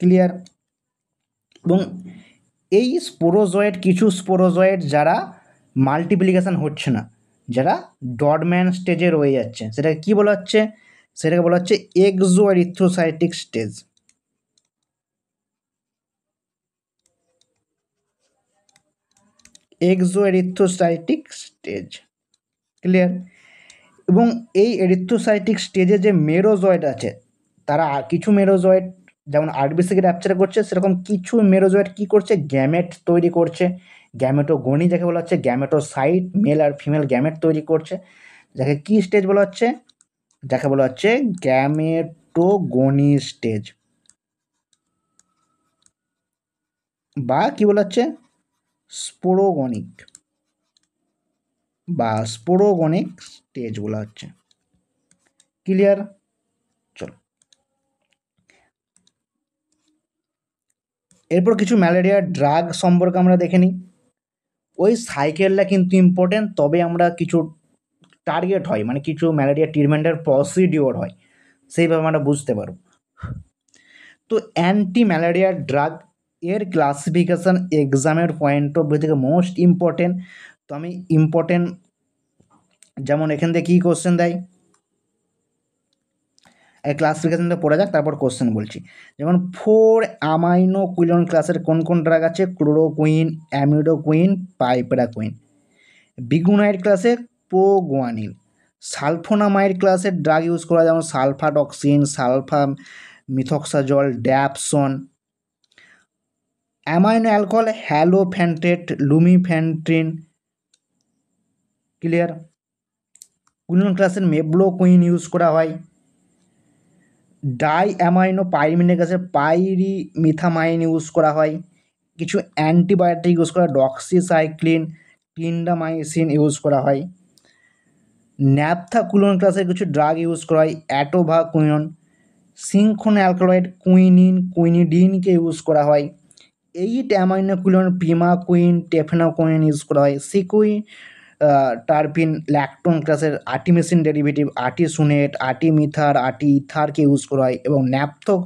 Clear? এবং এই স্পোরোজয়েড, কিছু স্পোরোজয়েড যারা মাল্টিপ্লিকেশন হচ্ছে না, যারা ডরম্যান্ট স্টেজে রয়ে যাচ্ছে, সেটাকে কী বলা হচ্ছে? সেটাকে বলা হচ্ছে exoerythrocytic stage. Exoerythrocytic stage, clear? এবং এই এরিথ্রোসাইটিক স্টেজে যে মেরোজয়েড আছে, তারা কিছু মেরোজয়েড যেমন আরবিসিকে ক্যাপচার করছে, সেরকম কিছু মেরোজয়েড কী করছে? গ্যামেট তৈরি করছে। গ্যামেটোগনি যাকে বলা হচ্ছে, গ্যামেটোসাইট, মেল আর ফিমেল গ্যামেট তৈরি করছে, যাকে কী স্টেজ বলা হচ্ছে? যাকে বলা হচ্ছে গ্যামেটোগনি স্টেজ, বা কী বলা হচ্ছে? স্পোরোগনিক বা স্পোরোগনিক স্টেজ বলা হচ্ছে। ক্লিয়ার? চলো, এরপর কিছু ম্যালেরিয়ার ড্রাগ সম্পর্কে আমরা দেখে নিই। ওই সাইকেলটা কিন্তু ইম্পর্টেন্ট, তবে আমরা কিছু টার্গেট হয়, মানে কিছু ম্যালেরিয়া ট্রিটমেন্টের প্রসিডিওর হয়, সেইভাবে আমরা বুঝতে পারব। তো অ্যান্টি ম্যালেরিয়া ড্রাগ এর ক্লাসিফিকেশান এক্সামের পয়েন্ট অফ ভিউ থেকে মোস্ট ইম্পর্টেন্ট। তো আমি ইম্পর্টেন্ট, যেমন এখান থেকে কী কোশ্চেন দেয়, ক্লাসিফিকেশনটা পড়ে যাক, তারপর কোশ্চেন বলছি। যেমন 4 অ্যামাইনোকুইনোন ক্লাসের কোন কোন ড্রাগ আছে? Chloroquine, অ্যামিডোকুইন, piperaquine. বিগুনাইড ক্লাসে প্রোগুয়ানিল। সালফোনামাইড ক্লাসের ড্রাগ ইউজ করা, যেমন sulfadoxine, sulfamethoxazole, dapsone. Amino alcohol halofantrine, lumefantrine. Clear? Quinone ক্লাসের মেবলোকুইন ইউজ করা হয়। Di amino pyrimidic acid pyrimethamine use করা হয়। কিছু অ্যান্টিবায়োটিক ইউজ করা, ডক্সিসাইক্লিন, ক্লিন্ডামাইসিন ইউজ করা হয়। ন্যাপথাকুলোন ক্লাসের কিছু ড্রাগ ইউজ করা হয়, অ্যাটোভাকুইনন। সিঙ্কোন অ্যালকালয়েড কুইনিন, কুইনিডিনকে ইউজ করা হয়। 8 অ্যামাইনোকুইনোন প্রিমাকুইন, টেফেনাকুইন ইউজ করা হয়। সিকুইন টার্পিন ল্যাকটোন ক্লাসের আর্টিমিসিন ডেরিভেটিভ, আর্টিসুনেট, আর্টিমিথার, আর্টিইথারকে ইউজ করা হয়। এবং ন্যাপথো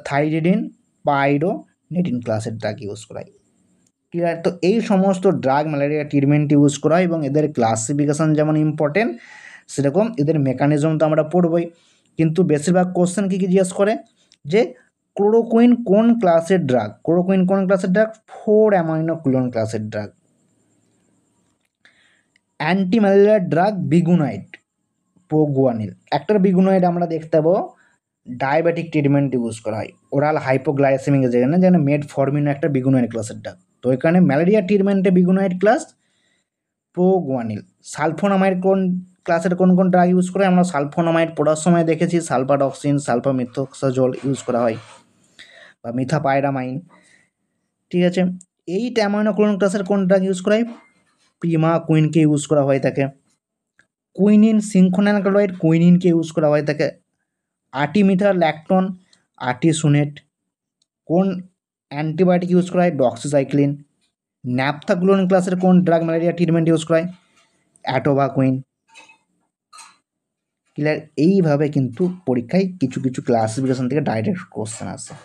থাইরিডিন, পাইরোনেটিন ক্লাসের ড্রাগ ইউজ করা হয়। ক্লিয়ার? তো এই সমস্ত ড্রাগ ম্যালেরিয়া ট্রিটমেন্ট ইউজ করা হয়, এবং এদের ক্লাসিফিকেশান যেমন ইম্পর্টেন্ট, সেরকম এদের মেকানিজম তো আমরা পড়বই। কিন্তু বেশিরভাগ কোশ্চেন কী কী জিজ্ঞেস করে, যে ক্লোরোকুইন কোন ক্লাসের ড্রাগ? ক্লোরোকুইন কোন ক্লাসের ড্রাগ? 4 অ্যামাইনোকুইনোন ক্লাসের ড্রাগ। অ্যান্টি ম্যালেরিয়ার ড্রাগ বিগুনাইড, প্রোগুয়ানিল। একটা বিগুনাইড আমরা দেখতে পাবো ডায়াবেটিক ট্রিটমেন্ট ইউজ করা হয়, ওরাল হাইপোগ্লাইসেমিক, যেখানে মেটফরমিন একটা বিগুনাইড ক্লাসের ড্রাগ। তো এখানে ম্যালেরিয়া ট্রিটমেন্টে বিগুনাইড ক্লাস, প্রোগুয়ানিল। সালফোনামাইড কোন ক্লাসের কোন কোন ড্রাগ ইউজ করে? আমরা সালফোনামাইড পড়ার সময় দেখেছি, সালফাডক্সিন, সালফামিথক্সাজল ইউজ করা হয়, বা মিথাপাইরামাইন। ঠিক আছে? 8 অ্যামাইনোকুইনোন ক্লাসের কোন ড্রাগ ইউজ করা হয়? প্রিমাকুইনকে ইউজ করা হয়ে থাকে। কুইনিন, সিঙ্কোন অ্যালকালয়েড কুইনিনকে ইউজ করা হয়ে থাকে। আর্টিমিথার ল্যাকটন, আর্টিসুনেট। কোন অ্যান্টিবায়োটিক ইউজ করা হয়? ডক্সিসাইক্লিন। ন্যাপথাকুলোন ক্লাসের কোন ড্রাগ ম্যালেরিয়া ট্রিটমেন্ট ইউজ করা হয়? অ্যাটোভাকুইন। ক্লিয়ার? এইভাবে কিন্তু পরীক্ষায় কিছু কিছু ক্লাসিফিকেশন থেকে ডাইরেক্ট কোশ্চেন আসে।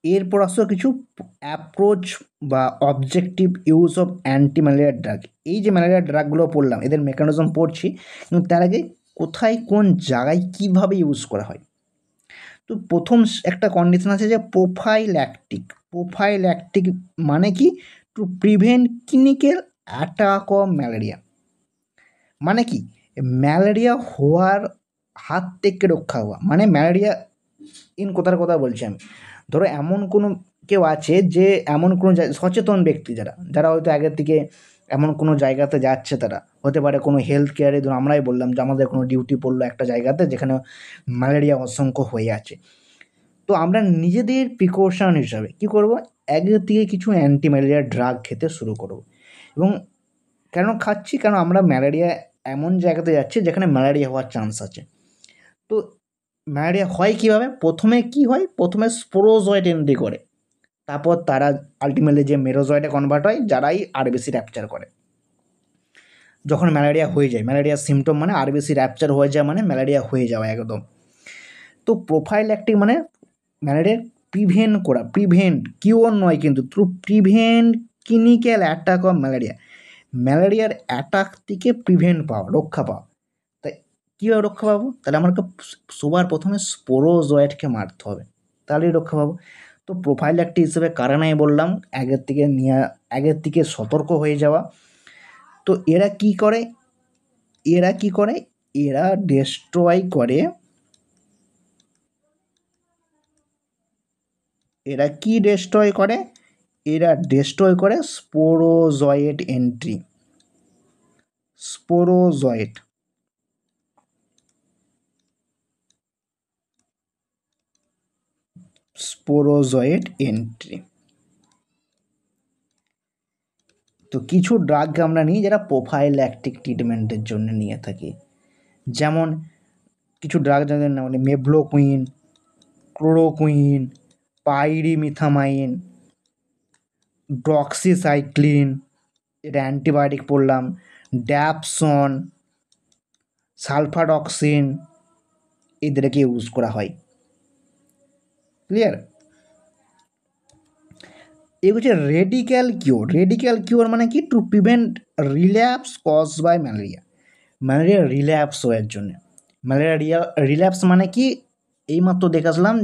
এরপর আসো কিছু অ্যাপ্রোচ বা objective use of anti malaria drug. এই যে ম্যালেরিয়া ড্রাগগুলো পড়লাম, এদের মেকানিজম পড়ছি, কিন্তু তার আগে কোথায়, কোন জায়গায়, কীভাবে ইউজ করা হয়। তো প্রথম একটা কন্ডিশন আছে যে প্রোফাইল্যাকটিক। প্রোফাইল্যাকটিক মানে কি? To prevent clinical attack of malaria. মানে কি? ম্যালেরিয়া হওয়ার হাত থেকে রক্ষা হওয়া, মানে ম্যালেরিয়া কথার কথা বলছি আমি। ধরো এমন কোনো কেউ আছে, যে এমন কোনো সচেতন ব্যক্তি, যারা যারা হয়তো আগের থেকে এমন কোনো জায়গাতে যাচ্ছে তারা, হতে পারে কোনো হেলথ কেয়ারে, ধরুন আমরাই বললাম যে আমাদের কোনো ডিউটি পড়লো একটা জায়গাতে যেখানে ম্যালেরিয়া অসংখ্য হয়ে আছে, তো আমরা নিজেদের প্রিকশন হিসাবে কী করব, একদিক থেকে কিছু অ্যান্টি ম্যালেরিয়া ড্রাগ খেতে শুরু করব। এবং কেন খাচ্ছি, কারণ আমরা ম্যালেরিয়া এমন জায়গাতে যাচ্ছি যেখানে ম্যালেরিয়া হওয়ার চান্স আছে। তো ম্যালেরিয়া হয় কীভাবে, প্রথমে কি হয়, প্রথমে স্পোরোজয়েট এন্ট্রি করে, তারপর তারা আলটিমেটলি যে মেরোজয়েটে কনভার্ট হয়, যারাই আরবিসি র্যাপচার করে। যখন ম্যালেরিয়া হয়ে যায়, ম্যালেরিয়ার সিমটম মানে আরবিসি র্যাপচার হয়ে যায়, মানে ম্যালেরিয়া হয়ে যাওয়া একদম। তো প্রোফাইল্যাক্টিক মানে ম্যালেরিয়া প্রিভেন্ট করা, প্রিভেন্ট, কিওর নয় কিন্তু, through prevent clinical attack of malaria, ম্যালেরিয়ার অ্যাটাক থেকে প্রিভেন্ট পাওয়া, রক্ষা পাওয়া। তাই কীভাবে রক্ষা পাবো, তাহলে আমাকে সবার প্রথমে স্পোরোজয়েটকে মারতে হবে, তাহলেই রক্ষা পাবো। তো প্রোফাইল্যাক্টিক হিসেবে কারণে বললাম আগের থেকে সতর্ক হয়ে যাওয়া। তো এরা কি করে, এরা ডিস্ট্রয় করে, এরা ডিস্ট্রয় করে স্পোরোজয়েট এন্ট্রি, স্পোরোজয়েট এন্ট্রি। তো কিছু ড্রাগ আমরা নিই যেটা প্রোফাইল্যাক্টিক ট্রিটমেন্টের জন্য নিয়ে থাকি, যেমন কিছু ড্রাগ যাদের নাম মানে মেভ্লোকুইন, ক্লোরোকুইন, পাইরিমিথামাইন, ডক্সিসাইক্লিন, এটা অ্যান্টিবায়োটিক পড়লাম, ড্যাপসন, সালফাডক্সিন, এদেরকে ইউজ করা হয়। ক্লিয়ার? এই হচ্ছে রেডিক্যাল কিওর। রেডিক্যাল কিওর মানে কি, to prevent relapse cause by malaria, malaria relapse হওয়ার জন্য। ম্যালেরিয়া রিল্যাপস মানে কি, এইমাত্র দেখে আসলাম,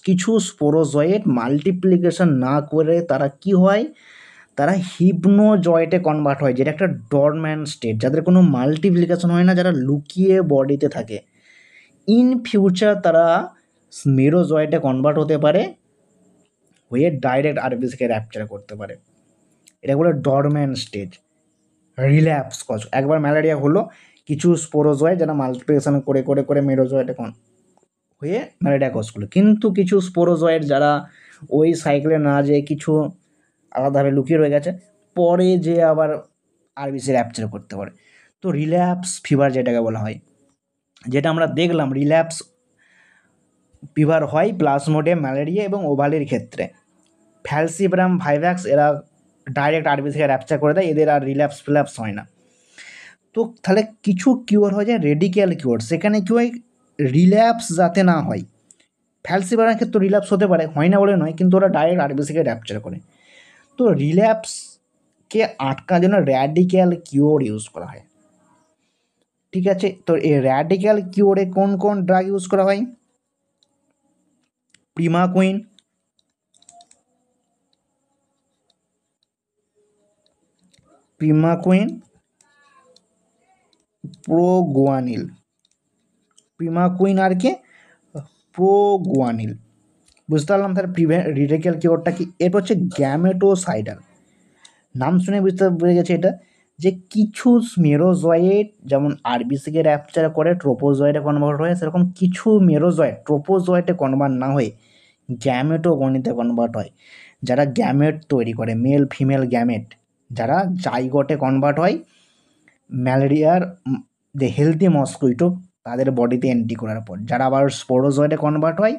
কিছু স্পোরোজয়েট মাল্টিপ্লিকেশন না করে তারা কি হয়, তারা হিপনোজয়েটে কনভার্ট হয়, যেটা একটা ডরম্যান্ট স্টেট, যাদের কোনো মাল্টিপ্লিকেশন হয় না, যারা লুকিয়ে বডিতে থাকে। ইন ফিউচার তারা মেরোজয়েটে কনভার্ট হতে পারে, হয়ে ডাইরেক্ট আরবিসিকে র্যাপচার করতে পারে। এটা বলে ডরম্যান্ট স্টেজ, রিল্যাপস কজ। একবার ম্যালেরিয়া হলো, কিছু স্পোরোজয়েট যারা মাল্টিপ্লিকেশন করে করে করে মেরোজয়েটে হয়ে ম্যালেরিয়া কজ করলো, কিন্তু কিছু স্পোরোজয়েট যারা ওই সাইকেলে না যেয়ে কিছু আলাদাভাবে লুকিয়ে রয়ে গেছে, পরে যে আবার আরবিসি র্যাপচার করতে পারে। তো রিল্যাপস ফিভার যেটাকে বলা হয়, যেটা আমরা দেখলাম, রিল্যাপস ফিভার হয় প্লাজমোডিয়াম ম্যালেরিয়া এবং ওভালির ক্ষেত্রে। ফ্যালসিপারাম ভাইভ্যাক্স এরা ডাইরেক্ট আরবিসিকে র্যাপচার করে দেয়, এদের আর রিল্যাপস ফিল্যাপস হয় না। তো তাহলে কিছু কিওর হয়ে যায় রেডিক্যাল কিওর, সেখানে কি হয়, রিল্যাপস যাতে না হয়। ফ্যালসিপারামের ক্ষেত্রে রিল্যাপস হতে পারে, হয় না বলে নয়, কিন্তু ওরা ডাইরেক্ট আরবিসিকে র্যাপচার করে। তো রিল্যাপসকে আটকানোর জন্য র্যাডিক্যাল কিওর ইউজ করা হয়। ঠিক আছে, তো এই র্যাডিক্যাল কিওরে কোন কোন ড্রাগ ইউজ করা হয়, প্রিমাকুইন, প্রোগুয়ানিল, প্রিমাকুইন আর কে, প্রোগুয়ানিল। বুঝতে পারলাম তাহলে রেডিক্যাল কিওরটা কি। এরপর হচ্ছে গ্যামেটোসাইডাল, নাম শুনে বুঝতে পেরে গেছে এটা, যে কিছু মেরোজয়েট যেমন আরবিসিকে র্যাপচার করে ট্রোপোজয়েটে কনভার্ট হয়, সেরকম কিছু মেরোজয়েট ট্রোপোজয়েটে কনভার্ট না হয়ে গ্যামেটোগনিতে কনভার্ট হয়, যারা গ্যামেট তৈরি করে, মেল ফিমেল গ্যামেট, যারা জাইগোটে কনভার্ট হয় ম্যালেরিয়ার যে হেলদি মস্কুইটো তাদের বডিতে এন্ট্রি করার পর, যারা আবার স্পোরোজয়েটে কনভার্ট হয়,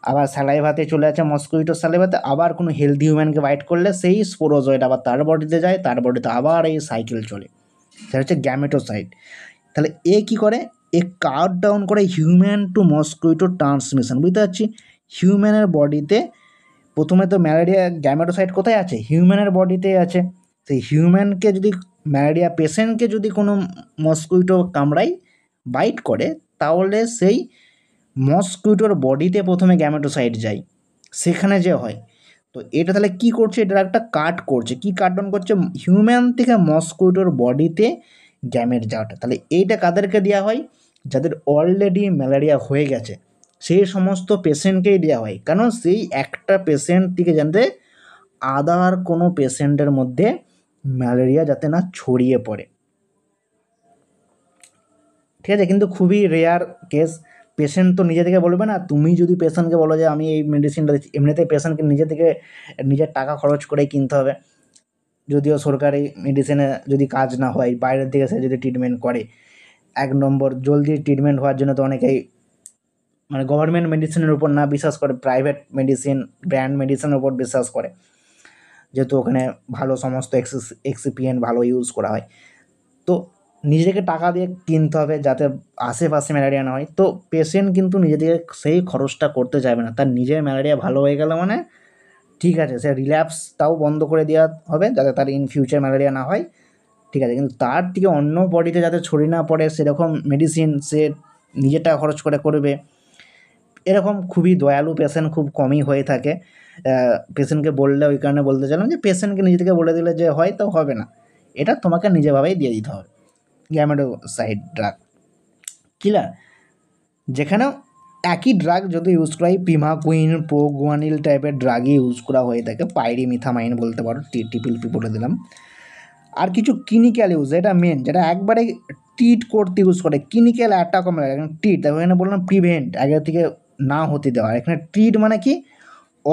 আবার স্যালাইভাতে চলে আসে মস্কুইটো স্যালাইভাতে, আবার কোনো হেলদি হিউম্যানকে বাইট করলে সেই স্পোরোজয়েট আবার তার বডিতে যায়, তার বডিতে আবার এই সাইকেল চলে, সেটা হচ্ছে গ্যামেটোসাইড। তাহলে এ কী করে, এ কাট ডাউন করে হিউম্যান টু মস্কুইটো ট্রান্সমিশন। বুঝতে পারছি, হিউম্যানের বডিতে প্রথমে তো ম্যালেরিয়া গ্যামেটোসাইট কোথায় আছে, হিউম্যানের বডিতে আছে। সেই হিউম্যানকে যদি ম্যালেরিয়া পেশেন্টকে যদি কোনো মস্কুইটো কামড়ায়, বাইট করে, তাহলে সেই মস্কুইটোর বডিতে প্রথমে গ্যামেটোসাইট যায়, সেখানে যে হয়। তো এটা তাহলে কী করছে, এটা একটা কাট করছে, কি কাট ডাউন করছে, হিউম্যান থেকে মস্কুইটোর বডিতে গ্যামেট যাওয়াটা। তাহলে এইটা কাদেরকে দেওয়া হয়, যাদের অলরেডি ম্যালেরিয়া হয়ে গেছে সেই সমস্ত পেশেন্টকেই দেওয়া হয়, কারণ সেই একটা পেশেন্ট থেকে জানতে আদার কোনো পেশেন্টের মধ্যে ম্যালেরিয়া যাতে না ছড়িয়ে পড়ে, ঠিক আছে। কিন্তু খুবই রেয়ার কেস, পেশেন্ট তো নিজে থেকে বলবে না। তুমি যদি পেশেন্টকে বলো যে আমি এই মেডিসিনটা দিচ্ছি, এমনিতেই পেশেন্টকে নিজে থেকে নিজের টাকা খরচ করেই কিনতে হবে। যদিও সরকারি মেডিসিনে যদি কাজ না হয়, বাইরের দিকে সে যদি ট্রিটমেন্ট করে, 1 নম্বর জলদি ট্রিটমেন্ট হওয়ার জন্য তো অনেকেই মানে গভর্নমেন্ট মেডিসিনের উপর না বিশ্বাস করে, প্রাইভেট মেডিসিন, ব্র্যান্ড মেডিসিনের উপর বিশ্বাস করে, যেহেতু ওখানে ভালো সমস্ত এক্সিপিয়েন্ট ভালো ইউজ করা হয়। তো নিজেকে টাকা দিয়ে কিনতে হবে যাতে আশেপাশে ম্যালেরিয়া না হয়। তো পেশেন্ট কিন্তু নিজে থেকে সেই খরচটা করতে চাইবে না। তার নিজের ম্যালেরিয়া ভালো হয়ে গেল মানে ঠিক আছে, সে রিল্যাপসটাও বন্ধ করে দেওয়া হবে যাতে তার ইন ফিউচার ম্যালেরিয়া না হয়, ঠিক আছে। কিন্তু তার থেকে অন্য বডিতে যাতে ছড়িয়ে না পড়ে সেরকম মেডিসিন সে নিজের টাকা খরচ করে করবে। এরকম খুবই দয়ালু পেশেন্ট খুব কমই হয়ে থাকে। পেশেন্টকে বললে ওই কারণে বলতে চাইলাম যে পেশেন্টকে নিজে থেকে বলে দিলে যে হয়তো হবে না, এটা তোমাকে নিজেভাবেই দিয়ে দিতে হবে। গ্যামেটোসাইড ড্রাগ ক্লিয়ার, যেখানেও একই ড্রাগ যদি ইউজ করা হয়, প্রিমাকুইন, প্রোগুয়ানিল টাইপের ড্রাগই ইউজ করা হয়ে থাকে, পাইরিমিথামাইন বলতে পারো, টিপিএলপি বলে দিলাম। আর কিছু ক্লিনিক্যাল ইউজ, এটা মেন, যেটা একবারে ট্রিট করতে ইউজ করে, ক্লিনিক্যাল অ্যাটাক আমরা এখানে ট্রিট, দেখো এখানে বললাম প্রিভেন্ট, আগে থেকে না হতে দেওয়া। এখানে ট্রিট মানে কি,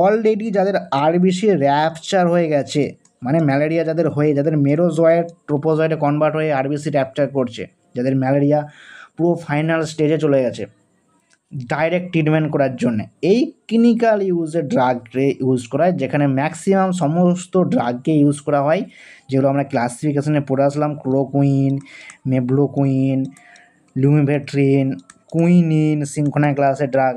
অলরেডি যাদের আরবিসি র্যাপচার হয়ে গেছে, মানে ম্যালেরিয়া যাদের হয়ে, যাদের মেরোজয়েড ট্রোপোজয়েডে কনভার্ট হয়ে আরবিসি র্যাপচার করছে, যাদের ম্যালেরিয়া পুরো ফাইনাল স্টেজে চলে গেছে, ডাইরেক্ট ট্রিটমেন্ট করার জন্য এই ক্লিনিক্যাল ইউজের ড্রাগকে ইউজ করা হয়, যেখানে ম্যাক্সিমাম সমস্ত ড্রাগকে ইউজ করা হয়, যেগুলো আমরা ক্লাসিফিকেশনে পড়ে আসলাম, ক্লোরোকুইন, মেবলোকুইন, লুমিভেট্রিন, কুইনিন, সিনকোনা ক্লাসের ড্রাগ,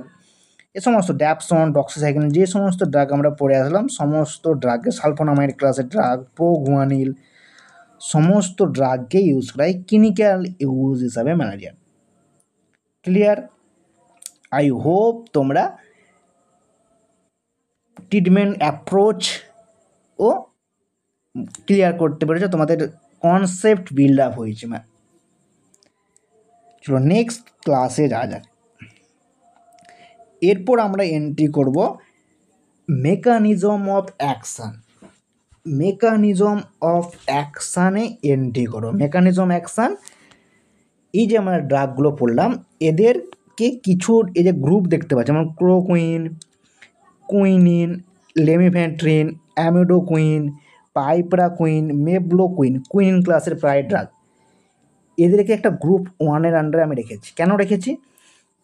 এ সমস্ত ড্যাপসন, ডক্সিসাইক্লিন, যে সমস্ত ড্রাগ আমরা পড়ে আসলাম, সমস্ত ড্রাগকে, সালফোনামাইড ক্লাসের ড্রাগ, প্রোগুয়ানিল, সমস্ত ড্রাগকে ইউজ করা হয় ক্লিনিক্যাল ইউজ হিসাবে ম্যালেরিয়ার। ক্লিয়ার? আই হোপ তোমরা ট্রিটমেন্ট অ্যাপ্রোচ ও ক্লিয়ার করতে পেরেছো, তোমাদের কনসেপ্ট বিল্ড আপ হয়েছে। চলো নেক্সট ক্লাসে যা যাক। এরপর আমরা এন্ট্রি করব mechanism of action. Mechanism of অ্যাকশানে এন্ট্রি করো। মেকানিজম অ্যাকশান, এই যে আমরা ড্রাগগুলো পড়লাম এদেরকে কিছু এই যে গ্রুপ দেখতে পাচ্ছি, যেমন ক্লোরোকুইন, কুইনিন, লেমিভেন্ট্রিন, অ্যামিডোকুইন, পাইপ্রাকুইন, মেবলোকুইন, কুইনিন ক্লাসের প্রায় ড্রাগ, এদেরকে একটা গ্রুপ 1-এর আন্ডারে আমি রেখেছি। কেন রেখেছি?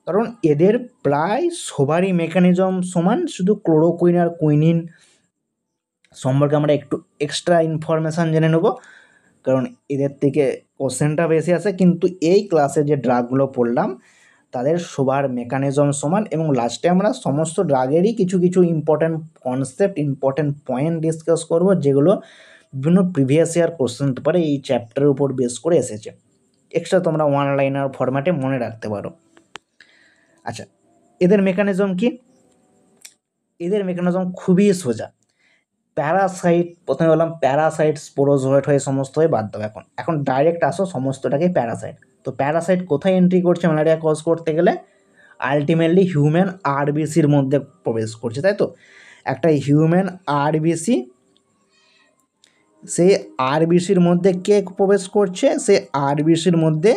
কারণ এদের প্রায় সবারই মেকানিজম সমান, শুধু ক্লোরোকুইন আর কুইনিন সম্পর্কে আমরা একটু এক্সট্রা ইনফরমেশান জেনে নেব, কারণ এদের থেকে কোশ্চেনটা বেশি আসে। কিন্তু এই ক্লাসে যে ড্রাগগুলো পড়লাম তাদের সবার মেকানিজম সমান, এবং লাস্টে আমরা সমস্ত ড্রাগেরই কিছু কিছু important concept, important point discuss করব, যেগুলো বিভিন্ন প্রিভিয়াস ইয়ার কোশ্চেন হতে পারে এই চ্যাপ্টারের উপর বেস করে এসেছে। এক্সট্রা তোমরা ওয়ান লাইনার ফরম্যাটে মনে রাখতে পারো। আচ্ছা, এদের মেকানিজম কি? এদের মেকানিজম খুবই সোজা। প্যারাসাইট, প্রথমে বললাম প্যারাসাইট স্পোরোজোয়েট হয়ে সমস্ত হয়ে বাদ দাও। এখন ডাইরেক্ট আসো সমস্তটাকে প্যারাসাইট। তো প্যারাসাইট কোথায় এন্ট্রি করছে ম্যালেরিয়া কজ করতে গেলে? আলটিমেটলি হিউম্যান আরবিসির মধ্যে প্রবেশ করছে, তাই তো। একটা হিউম্যান আরবিসি, সেই আরবিসির মধ্যে কে প্রবেশ করছে? সেই আরবিসির মধ্যে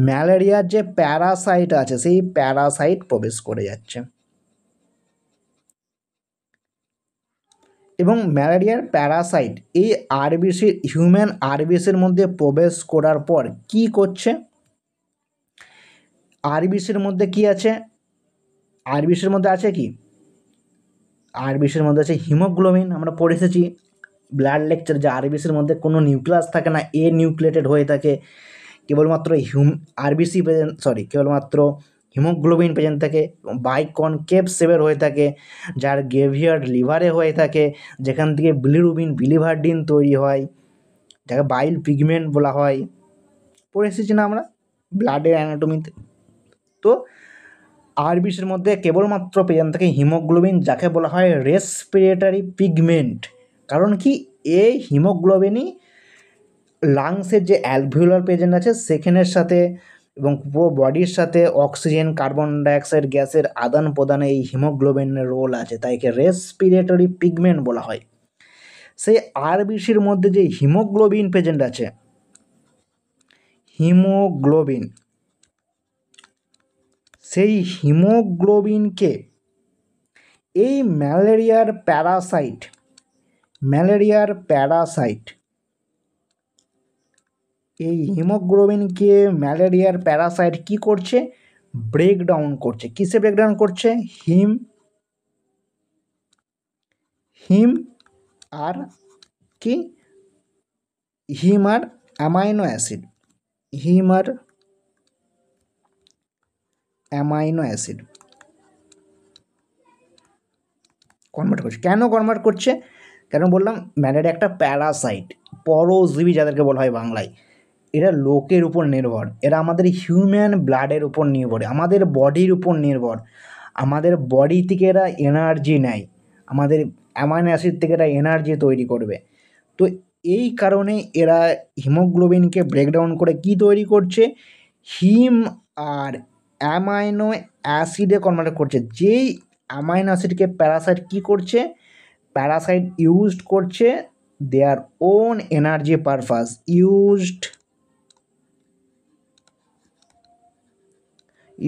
ম্যালেরিয়ার যে প্যারাসাইট আছে সেই প্যারাসাইট প্রবেশ করে যাচ্ছে, এবং ম্যালেরিয়ার প্যারাসাইট এই আরবিসি, হিউম্যান আরবিসির মধ্যে প্রবেশ করার পর কি করছে? আরবিসির মধ্যে কি আছে? আরবিসির মধ্যে আছে কি? আরবিসির মধ্যে আছে হিমোগ্লোবিন। আমরা পড়ে এসেছি ব্লাড লেকচার যে আরবিসির মধ্যে কোনো নিউক্লিয়াস থাকে না, এ নিউক্লিয়েটেড হয়ে থাকে, কেবলমাত্র আরবিসি প্রেজেন্ট, কেবলমাত্র হিমোগ্লোবিন প্রেজেন্ট থাকে, বাইকনকেভ শেপের হয়ে থাকে, যার গ্রেভিয়ার্ড লিভারে হয়ে থাকে, যেখান থেকে বিলিরুবিন, বিলিভারডিন তৈরি হয়, যাকে বাইল পিগমেন্ট বলা হয়। পড়ে এসেছি না আমরা ব্লাডের অ্যানাটমিতে? তো আরবিসির মধ্যে কেবলমাত্র প্রেজেন্ট থাকে হিমোগ্লোবিন, যাকে বলা হয় রেসপিরেটরি পিগমেন্ট। কারণ কি, এই হিমোগ্লোবিনই লাংসের যে অ্যালভিউলার প্রেজেন্ট আছে সেখানের সাথে এবং পুরো বডির সাথে অক্সিজেন, কার্বন ডাইঅক্সাইড গ্যাসের আদান প্রদানে এই হিমোগ্লোবিনের রোল আছে, তাই একে রেসপিরেটরি পিগমেন্ট বলা হয়। সেই আরবিসির মধ্যে যে হিমোগ্লোবিন প্রেজেন্ট আছে, হিমোগ্লোবিন, সেই হিমোগ্লোবিনকে এই এই হিমোগ্লোবিনকে ম্যালেরিয়ার প্যারাসাইট কি করছে, ব্রেকডাউন করছে। কিসে ব্রেকডাউন করছে? হিম আর কি, হিম আর অ্যামাইনো অ্যাসিড, কনভার্ট করছে। কেন কনভার্ট করছে? কেন বললাম, ম্যালেরিয়া একটা প্যারাসাইট, পরজীবী যাদেরকে বলা হয় বাংলায়। এরা লোকের উপর নির্ভর, এরা আমাদের হিউম্যান ব্লাডের উপর নির্ভর, আমাদের বডির উপর নির্ভর। আমাদের বডি থেকে এরা এনার্জি নেয়, আমাদের অ্যামাইনো অ্যাসিড থেকে এরা এনার্জি তৈরি করবে। তো এই কারণে এরা হিমোগ্লোবিনকে ব্রেকডাউন করে কি তৈরি করছে, হিম আর অ্যামাইনো অ্যাসিডে কনভার্ট করছে। যেই অ্যামাইনো অ্যাসিডকে প্যারাসাইট কি করছে, প্যারাসাইট ইউজড করছে their own energy purpose,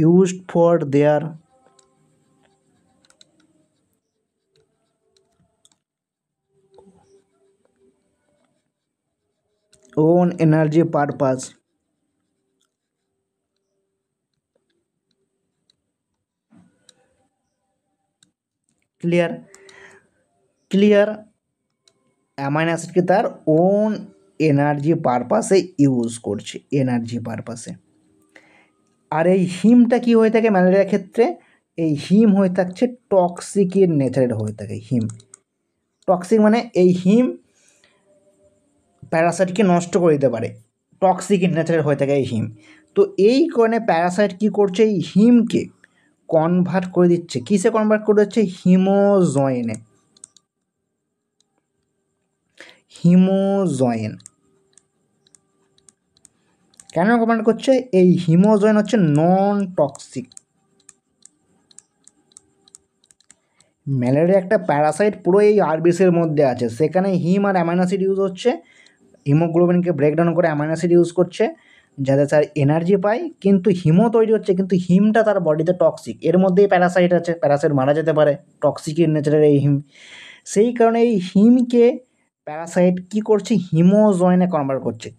used for their own energy purpose. Clear amino অ্যাসিডকে তার ওন এনার্জি পারপাসে ইউজ করছে, এনার্জি পারপাসে। আর এই হিমটা কি হয়ে থাকে ম্যালেরিয়ার ক্ষেত্রে, এই হিম হয়ে থাকছে টক্সিকের নেচারের হয়ে থাকে। হিম টক্সিক মানে এই হিম প্যারাসাইটকে নষ্ট করে দিতে পারে, টক্সিক নেচারের হয়ে থাকে এই হিম। তো এই কারণে প্যারাসাইট কি করছে, এই হিমকে কনভার্ট করে দিচ্ছে। কিসে কনভার্ট করে দিচ্ছে? হিমোজয়েন। কেন কনভার্ট করছে? এই হিমোজয়েন হচ্ছে নন টক্সিক। ম্যালেরিয়া একটা প্যারাসাইট পুরো এই আরবিসির মধ্যে আছে, সেখানে হিম আর অ্যামাইনো অ্যাসিড ইউজ হচ্ছে, হিমোগ্লোবিনকে ব্রেকডাউন করে অ্যামাইনো অ্যাসিড ইউজ করছে যাতে তার এনার্জি পায়। কিন্তু হিমও তৈরি হচ্ছে, কিন্তু হিমটা তার বডিতে টক্সিক, এর মধ্যেই প্যারাসাইট আছে, প্যারাসাইট মারা যেতে পারে, টক্সিকের নেচারের এই হিম। সেই কারণে এই হিমকে প্যারাসাইট কি করছে, হিমোজয়েনে কনভার্ট করছে।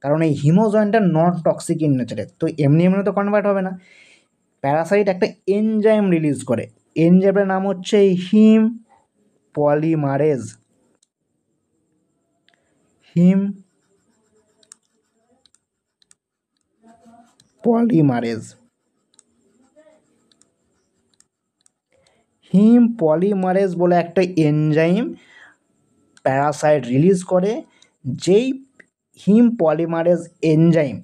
কারণ এই হিমোজয়েনটা নন টক্সিক ইন নেচারে, তো এমনি এমনি তো কনভার্ট হবে না। প্যারাসাইট একটা এনজাইম রিলিজ করে, এনজাইমের নাম হচ্ছে হিম পলিমারেজ। হিম পলিমারেজ বলে একটা এনজাইম প্যারাসাইট রিলিজ করে। যেই হিম পলিমারেজ এনজাইম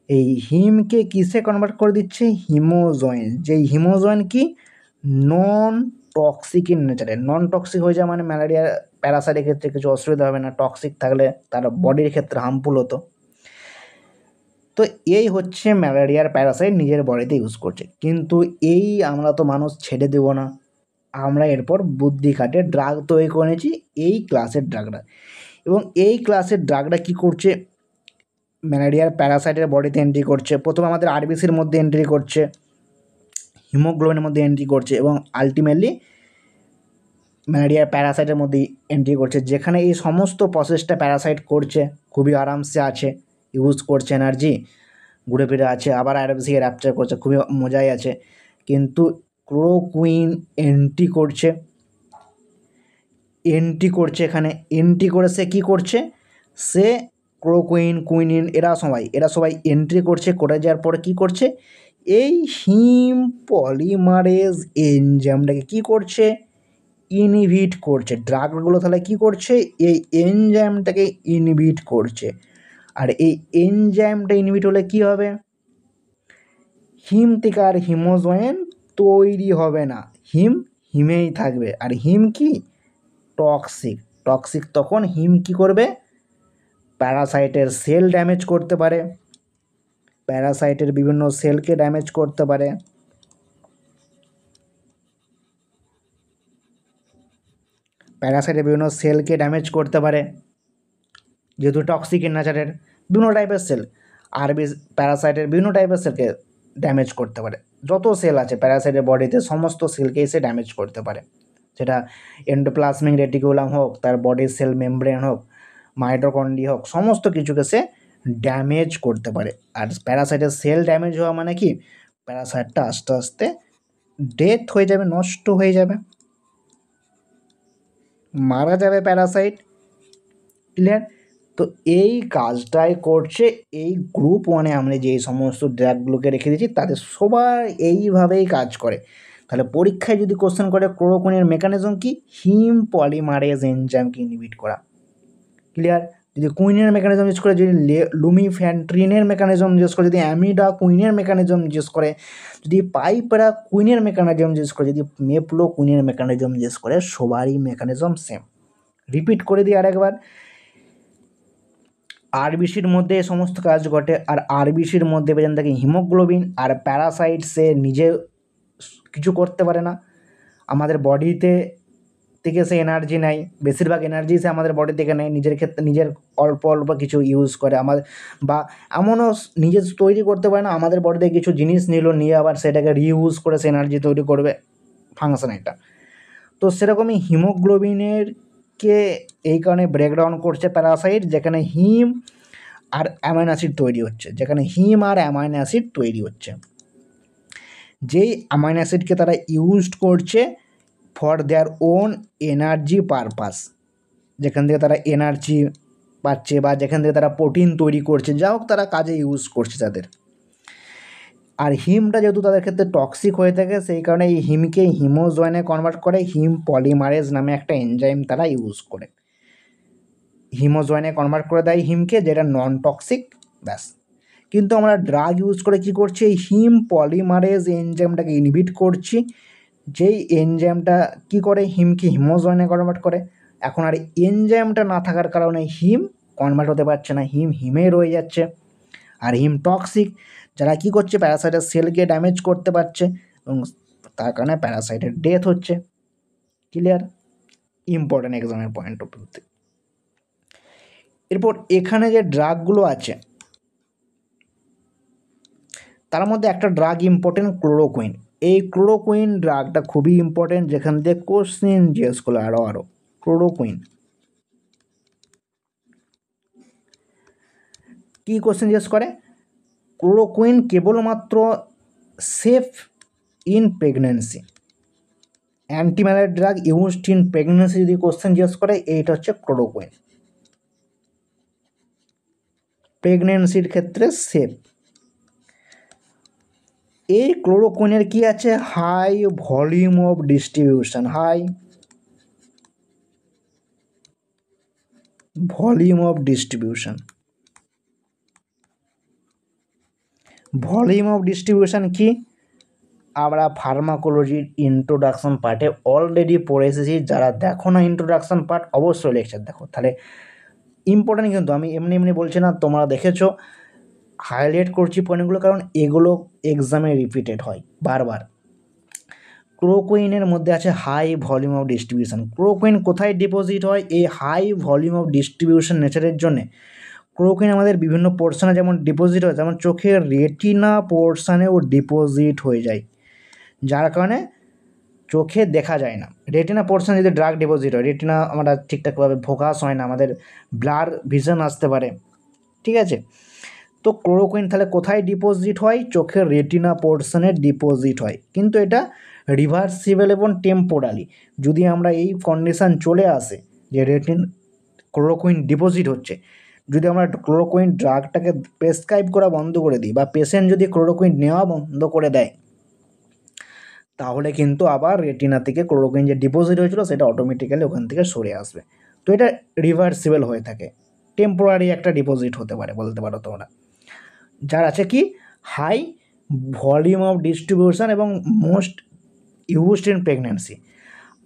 এই হিমকে কিসে কনভার্ট করে দিচ্ছে, হিমোজয়েন। যেই হিমোজয়েন কি নন টক্সিক ইন নেচারে, নন টক্সিক হয়ে যায় মানে ম্যালেরিয়া প্যারাসাইটের ক্ষেত্রে কিছু অসুবিধা হবে না, টক্সিক থাকলে তার বডির ক্ষেত্রে হার্মফুল হতো। তো এই হচ্ছে ম্যালেরিয়ার প্যারাসাইট নিজের বডিতে ইউজ করছে। কিন্তু এই আমরা তো মানুষ ছেড়ে দেবো না, আমরা এরপর বুদ্ধি খাটে ড্রাগ তৈরি করে নিয়েছি, এই ক্লাসের ড্রাগটা। এবং এই ক্লাসের ড্রাগটা কী করছে, ম্যালেরিয়ার প্যারাসাইটের বডিতে এন্ট্রি করছে। প্রথমে আমাদের আরবিসির মধ্যে এন্ট্রি করছে, হিমোগ্লোবিনের মধ্যে এন্ট্রি করছে, এবং আলটিমেটলি ম্যালেরিয়ার প্যারাসাইটের মধ্যে এন্ট্রি করছে। যেখানে এই সমস্ত প্রসেসটা প্যারাসাইট করছে, খুবই আরামসে আছে, ইউজ করছে এনার্জি, ঘুরে ফিরে আছে, আবার আরবিসিকে র্যাপচার করছে, খুবই মজাই আছে। কিন্তু ক্লোরোকুইন এন্ট্রি করছে এখানে। এন্ট্রি করে সে কী করছে, সে ক্লোরোকুইন, কুইনিন এরা সবাই এন্ট্রি করছে। করে যাওয়ার পরে কী করছে, এই হিম পলিমারেজ এনজাইমটাকে কী করছে, ইনহিবিট করছে। ড্রাগগুলো তাহলে কী করছে, এই এনজাইমটাকে ইনহিবিট করছে। আর এই এনজাইমটা ইনহিবিট হলে কী হবে, হিম থেকে আর হিমোজয়েন তৈরি হবে না, হিম হিমেই থাকবে। আর হিম কি টক্সিক, তখন হিম কি করবে, প্যারাসাইটের সেল ড্যামেজ করতে পারে, প্যারাসাইটের বিভিন্ন সেলকে ড্যামেজ করতে পারে। প্যারাসাইটের বিভিন্ন সেলকে ড্যামেজ করতে পারে, যেহেতু টক্সিক ইন নেচারের বিভিন্ন টাইপের সেল, আরবি প্যারাসাইটের বিভিন্ন টাইপের সেলকে ড্যামেজ করতে পারে। যত সেল আছে প্যারাসাইটের বডিতে সমস্ত সেলকে এসে ড্যামেজ করতে পারে, সেটা এন্ডোপ্লাজমিক রেটিকুলাম হোক, তার বডির সেল মেমব্রেন হোক, মাইটোকন্ড্রিয়া হোক, সমস্ত কিছুকে সে ড্যামেজ করতে পারে। আর প্যারাসাইটের সেল ড্যামেজ হওয়া মানে কি, প্যারাসাইটটা আস্তে আস্তে ডেথ হয়ে যাবে, নষ্ট হয়ে যাবে, মারা যাবে প্যারাসাইট। ক্লিয়ার? তো এই কাজটাই করছে এই গ্রুপ ওয়ানে আমরা যে সমস্ত ড্রাগগুলোকে রেখে দিয়েছি তাদের সবাই এইভাবেই কাজ করে। তাহলে পরীক্ষায় যদি কোশ্চেন করে ক্লোরোকুইনের মেকানিজম কি, হিম পলিমারেজ এনজাইমকে ইনহিবিট করা। ক্লিয়ার? যদি কুইনের মেকানিজম ইউজ করে, যদি লুমিফ্যান্ট্রিনের মেকানিজম ইউজ করে, যদি অ্যামিডা কুইনের মেকানিজম ইউজ করে, যদি পাইপেরা কুইনের মেকানিজম ইউজ করে, যদি মেপলো কুইনের মেকানিজম ইউজ করে, সবারই মেকানিজম সেম। রিপিট করে দিই আরেকবার, আরবিসির মধ্যে এই সমস্ত কাজ ঘটে। আর আরবিসির মধ্যে বেজান থাকে হিমোগ্লোবিন, আর প্যারাসাইট সে নিজে কিছু করতে পারে না, আমাদের বডিতে থেকে সে এনার্জি নেয়, বেশিরভাগ এনার্জি সে আমাদের বডি থেকে নেয়, নিজের ক্ষেত্রে নিজের অল্প অল্প কিছু ইউজ করে আমাদের, বা এমনও নিজে তৈরি করতে পারে না, আমাদের বডিতে কিছু জিনিস নিল, নিয়ে আবার সেটাকে রিইউজ করে সে এনার্জি তৈরি করবে, ফাংশন এটা। তো সেরকমই হিমোগ্লোবিনের কে এই কারণে ব্রেকডাউন করছে প্যারাসাইট, যেখানে হিম আর অ্যামাইনো অ্যাসিড তৈরি হচ্ছে, যেখানে হিম আর অ্যামাইনো অ্যাসিড তৈরি হচ্ছে, যেই অ্যামাইনো অ্যাসিডকে তারা ইউজ করছে for their own energy purpose, যেখান থেকে তারা এনার্জি পাচ্ছে বা যেখান থেকে তারা প্রোটিন তৈরি করছে, যা হোক তারা কাজে ইউজ করছে তাদের। আর হিমটা যেহেতু তাদের ক্ষেত্রে টক্সিক হয়ে থাকে, সেই কারণে এই হিমকে হিমোজয়েনে কনভার্ট করে হিম পলিমারেজ নামে একটা এনজাইম তারা ইউজ করে হিমোজয়েনে কনভার্ট করে দেয় হিমকে, যেটা নন টক্সিক, ব্যাস। কিন্তু আমরা ড্রাগ ইউজ করে কি করছি, এই হিম পলিমারেজ এনজাইমটাকে ইনহিবিট করছি, যেই এনজাইমটা কি করে হিমকে হিমোজয়েনে কনভার্ট করে। এখন আর এনজাইমটা না থাকার কারণে হিম কনভার্ট হতে পারছে না, হিম হিমে রয়ে যাচ্ছে, আর হিম টক্সিক, যারা কি করছে প্যারাসাইটের সেলকে ড্যামেজ করতে পারছে, এবং তার কারণে প্যারাসাইটের ডেথ হচ্ছে। ক্লিয়ার? ইম্পর্টেন্ট এক্সামের পয়েন্ট অফ ভিউতে। এরপর এখানে যে ড্রাগগুলো আছে তার মধ্যে একটা ড্রাগ ইম্পর্টেন্ট, ক্লোরোকুইন। এই ক্লোরোকুইন ড্রাগটা খুবই ইম্পর্টেন্ট, যেখান থেকে কোশ্চেন জিজ্ঞেস করলো আরও ক্লোরোকুইন কি কোশ্চেন জিজ্ঞেস করে, ক্লোরোকুইন কেবলমাত্র safe in pregnancy, antimalaria drug used in pregnancy যদি কোশ্চেন জিজ্ঞেস করে, এইটা হচ্ছে ক্লোরোকুইন, প্রেগনেন্সির ক্ষেত্রে সেফ। এই ক্লোরোকুইনের কি আছে, high volume of distribution, high volume of distribution. Volume of distribution কি, আমরা ফার্মাকোলজির ইন্ট্রোডাকশন পার্টে অলরেডি পড়ে এসেছি, যারা দেখো না ইন্ট্রোডাকশন পার্ট অবশ্যই লেকচার দেখো, তাহলে ইম্পর্টেন্ট। কিন্তু আমি এমনি এমনি বলছি না, তোমরা দেখেছো, হাইলাইট করছি পয়েন্টগুলো, কারণ এগুলো এক্সামে রিপিটেড হয় বারবার। ক্লোরোকুইনের মধ্যে আছে high volume of distribution. Chloroquine কোথায় ডিপোজিট হয়, এই হাই ভলিউম অফ ডিস্ট্রিবিউশন নেচারের জন্যে ক্লোরোকুইন আমাদের বিভিন্ন পোর্শনে যেমন ডিপোজিট হয়, যেমন চোখের রেটিনা পোর্শনেও ডিপোজিট হয়ে যায়, যার কারণে চোখে দেখা যায় না। রেটিনা পোর্শনে যদি ড্রাগ ডিপোজিট হয়, রেটিনা আমরা ঠিকঠাকভাবে ফোকাস হয় না, আমাদের ব্লার ভিশন আসতে পারে, ঠিক আছে। তো ক্লোরোকুইন তাহলে কোথায় ডিপোজিট হয়, চোখের রেটিনা পোর্শনে ডিপোজিট হয়, কিন্তু এটা রিভার্সিবল এবং টেম্পোরালি। যদি আমরা এই কন্ডিশান চলে আসে যে ক্লোরোকুইন ডিপোজিট হচ্ছে, যদি আমরা ক্লোরোকুইন ড্রাগটাকে প্রেসক্রাইব করা বন্ধ করে দিই, বা পেশেন্ট যদি ক্লোরোকুইন নেওয়া বন্ধ করে দেয়, তাহলে কিন্তু আবার রেটিনা থেকে ক্লোরোকুইন যে ডিপোজিট হয়েছিল সেটা অটোমেটিক্যালি ওখান থেকে সরে আসবে। তো এটা রিভার্সিবল হয়ে থাকে, টেম্পোরারি একটা ডিপোজিট হতে পারে বলতে পারো তোমরা। যার আছে কি হাই ভলিউম অফ ডিস্ট্রিবিউশন এবং মোস্ট ইউজড ইন প্রেগনেন্সি।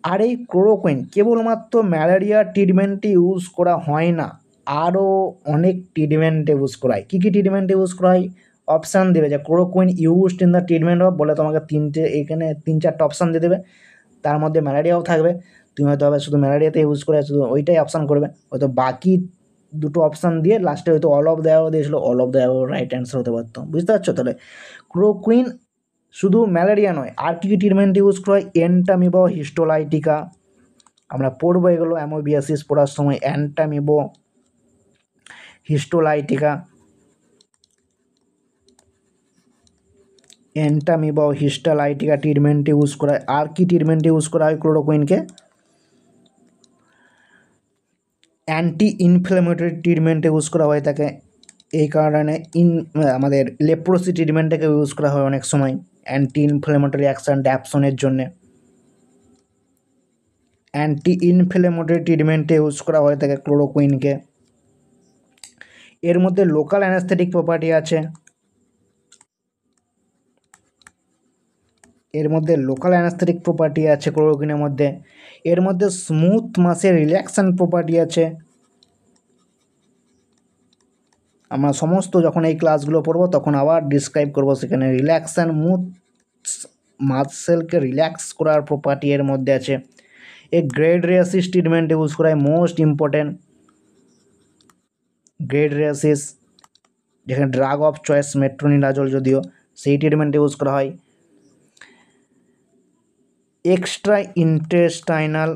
আর এই ক্লোরোকুইন কেবলমাত্র ম্যালেরিয়া ট্রিটমেন্টে ইউজ করা হয় না, আরও অনেক ট্রিটমেন্টে ইউজ করা হয়। কী কী ট্রিটমেন্টে ইউজ করা হয়, অপশান দেবে যে chloroquine used in the treatment of, বলে তোমাকে এখানে 3-4টা অপশান দিয়ে দেবে, তার মধ্যে ম্যালেরিয়াও থাকবে। তুমি হয়তো হবে শুধু ম্যালেরিয়াতে ইউজ করে শুধু ওইটাই অপশান করবে, হয়তো বাকি দুটো অপশান দিয়ে লাস্টে হয়তো অল অফ দ্য অ্যাবভ দিয়েছিল, all of the above right answer হতে পারতো। বুঝতে পারছো? তাহলে ক্লোরোকুইন শুধু ম্যালেরিয়া নয়, আর কী কী ট্রিটমেন্ট ইউজ করা হয়? এন্টামিবা হিস্টোলাইটিকা, আমরা পড়বো এগুলো অ্যামোবিয়াসিস পড়ার সময়। Entamoeba histolytica, entamoeba histolytica treatment use করা হয়। আর কি ট্রিটমেন্ট ইউজ করা হয় ক্লোরোকুইনকে? অ্যান্টি ইনফ্ল্যামেটরি ট্রিটমেন্টে ইউজ করা হয়ে থাকে। এই কারণে আমাদের লেপ্রোসি ট্রিটমেন্টটাকে ইউজ করা হয় অনেক সময় অ্যান্টি ইনফ্ল্যামেটরি অ্যাকশন ড্যাপসনের জন্যে। অ্যান্টি ইনফ্ল্যামেটরি ট্রিটমেন্টে ইউজ করা হয়ে থাকে ক্লোরোকুইনকে। এর মধ্যে লোকাল অ্যানাস্থেটিক প্রপার্টি আছে, এর মধ্যে লোকাল অ্যানাস্থেটিক প্রপার্টি আছে ক্লোরোকুইনের মধ্যে। এর মধ্যে স্মুথ মাসের রিল্যাক্সেশন প্রপার্টি আছে। আমরা সমস্ত যখন এই ক্লাসগুলো পড়বো তখন আবার ডিসক্রাইব করবো, সেখানে রিল্যাক্সেশন মুথ মাসেলকে রিল্যাক্স করার প্রপার্টি এর মধ্যে আছে। এই গ্রেড রেয়াসিস ট্রিটমেন্ট ইউজ করা হয়, মোস্ট ইম্পর্টেন্ট গ্রেড রেয়াসিস, যেখানে ড্রাগ অফ চয়েস মেট্রোনিডাজল, যদিও সেই ট্রিটমেন্ট ইউজ করা হয়। এক্সট্রা ইন্টেস্টাইনাল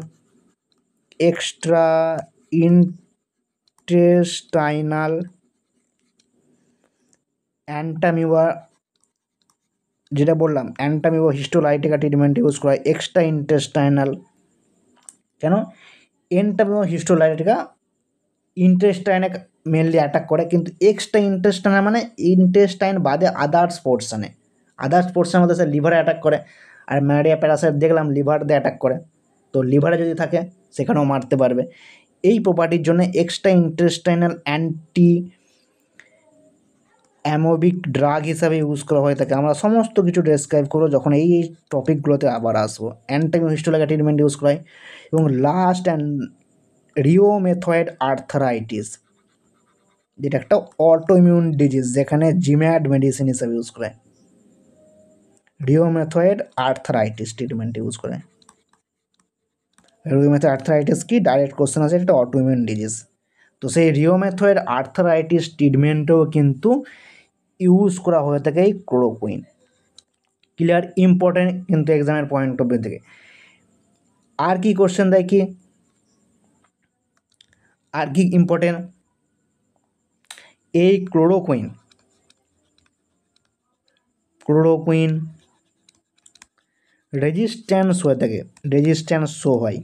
অ্যান্টামিবা, যেটা বললাম অ্যান্টামিবা হিস্টোলাইটিকা ট্রিটমেন্ট ইউজ করা হয়। এক্সট্রা ইন্টেস্টাইনাল, কেন? অ্যান্টামিবা হিস্টোলাইটিকা ইন্টেস্টাইনে মেনলি অ্যাটাক করে, কিন্তু এক্সট্রা ইন্টেস্টাইনাল মানে ইন্টেস্টাইন বাদে আদার্স পোর্শনের মধ্যে সে লিভারে অ্যাটাক করে। আর ম্যালেরিয়া প্যারাসাইট দেখলাম লিভার দিয়ে অ্যাটাক করে, তো লিভারে যদি থাকে সেখানেও মারতে পারবে। এই প্রপার্টির জন্য এক্সট্রা ইন্টেস্টাইনাল অ্যান্টি অ্যামোবিক ড্রাগ হিসাবে ইউজ করা হয়ে থাকে। আমরা সমস্ত কিছু ডেসক্রাইব করবো যখন এই টপিকগুলোতে আবার আসবো। অ্যান্টামিবা হিস্টোলাইটিকা ট্রিটমেন্ট ইউজ করা হয়। এবং লাস্ট অ্যান্ড রিওমেথয়েড আর্থারাইটিস, যেটা একটা অটোইমিউন ডিজিজ, যেখানে জিম্যাড মেডিসিন হিসাবে ইউজ করে। রিওমেথয়েড আর্থারাইটিস ট্রিটমেন্ট ইউজ করে। রিওমেথয়েড আর্থারাইটিস কি? ডাইরেক্ট কোশ্চেন আছে, এটা অটোইমিউন ডিজিজ। তো সেই রিওমেথয়েড আর্থারাইটিস ট্রিটমেন্টেও কিন্তু ইউজ করা হয়ে থাকে এই ক্লোরোকুইন। ক্লিয়ার? ইম্পর্টেন্ট কিন্তু এক্সামের পয়েন্ট অফ ভিউ থেকে। আর কি কোশ্চেন দেয় কি? আর কি ইম্পর্টেন্ট? এই ক্লোরোকুইন রেজিস্ট্যান্স হয়ে থাকে, রেজিস্ট্যান্স শো হয়।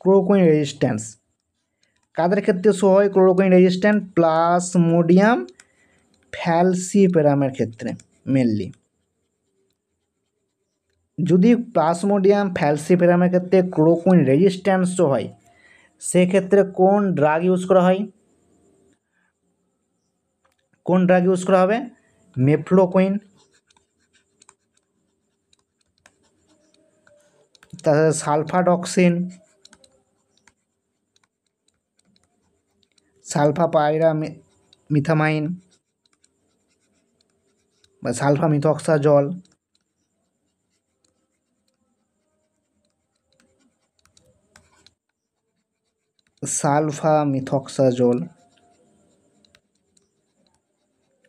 ক্লোরোকুইন রেজিস্ট্যান্স কাদের ক্ষেত্রে শো হয়? ক্লোরোকুইন রেজিস্ট্যান্স প্লাজমোডিয়াম ফ্যালসিপেরামের ক্ষেত্রে মেনলি। যদি প্লাজমোডিয়াম ফ্যালসিপেরামের ক্ষেত্রে ক্লোরোকুইন রেজিস্ট্যান্স শো হয়, সেক্ষেত্রে কোন ড্রাগ ইউজ করা হয়? কোন ড্রাগ ইউজ করা হবে? মেফ্লোকুইন, তাছাড়া সালফাডক্সিন, সালফাপাইরামিথামাইন বা সালফামিথক্সাজল,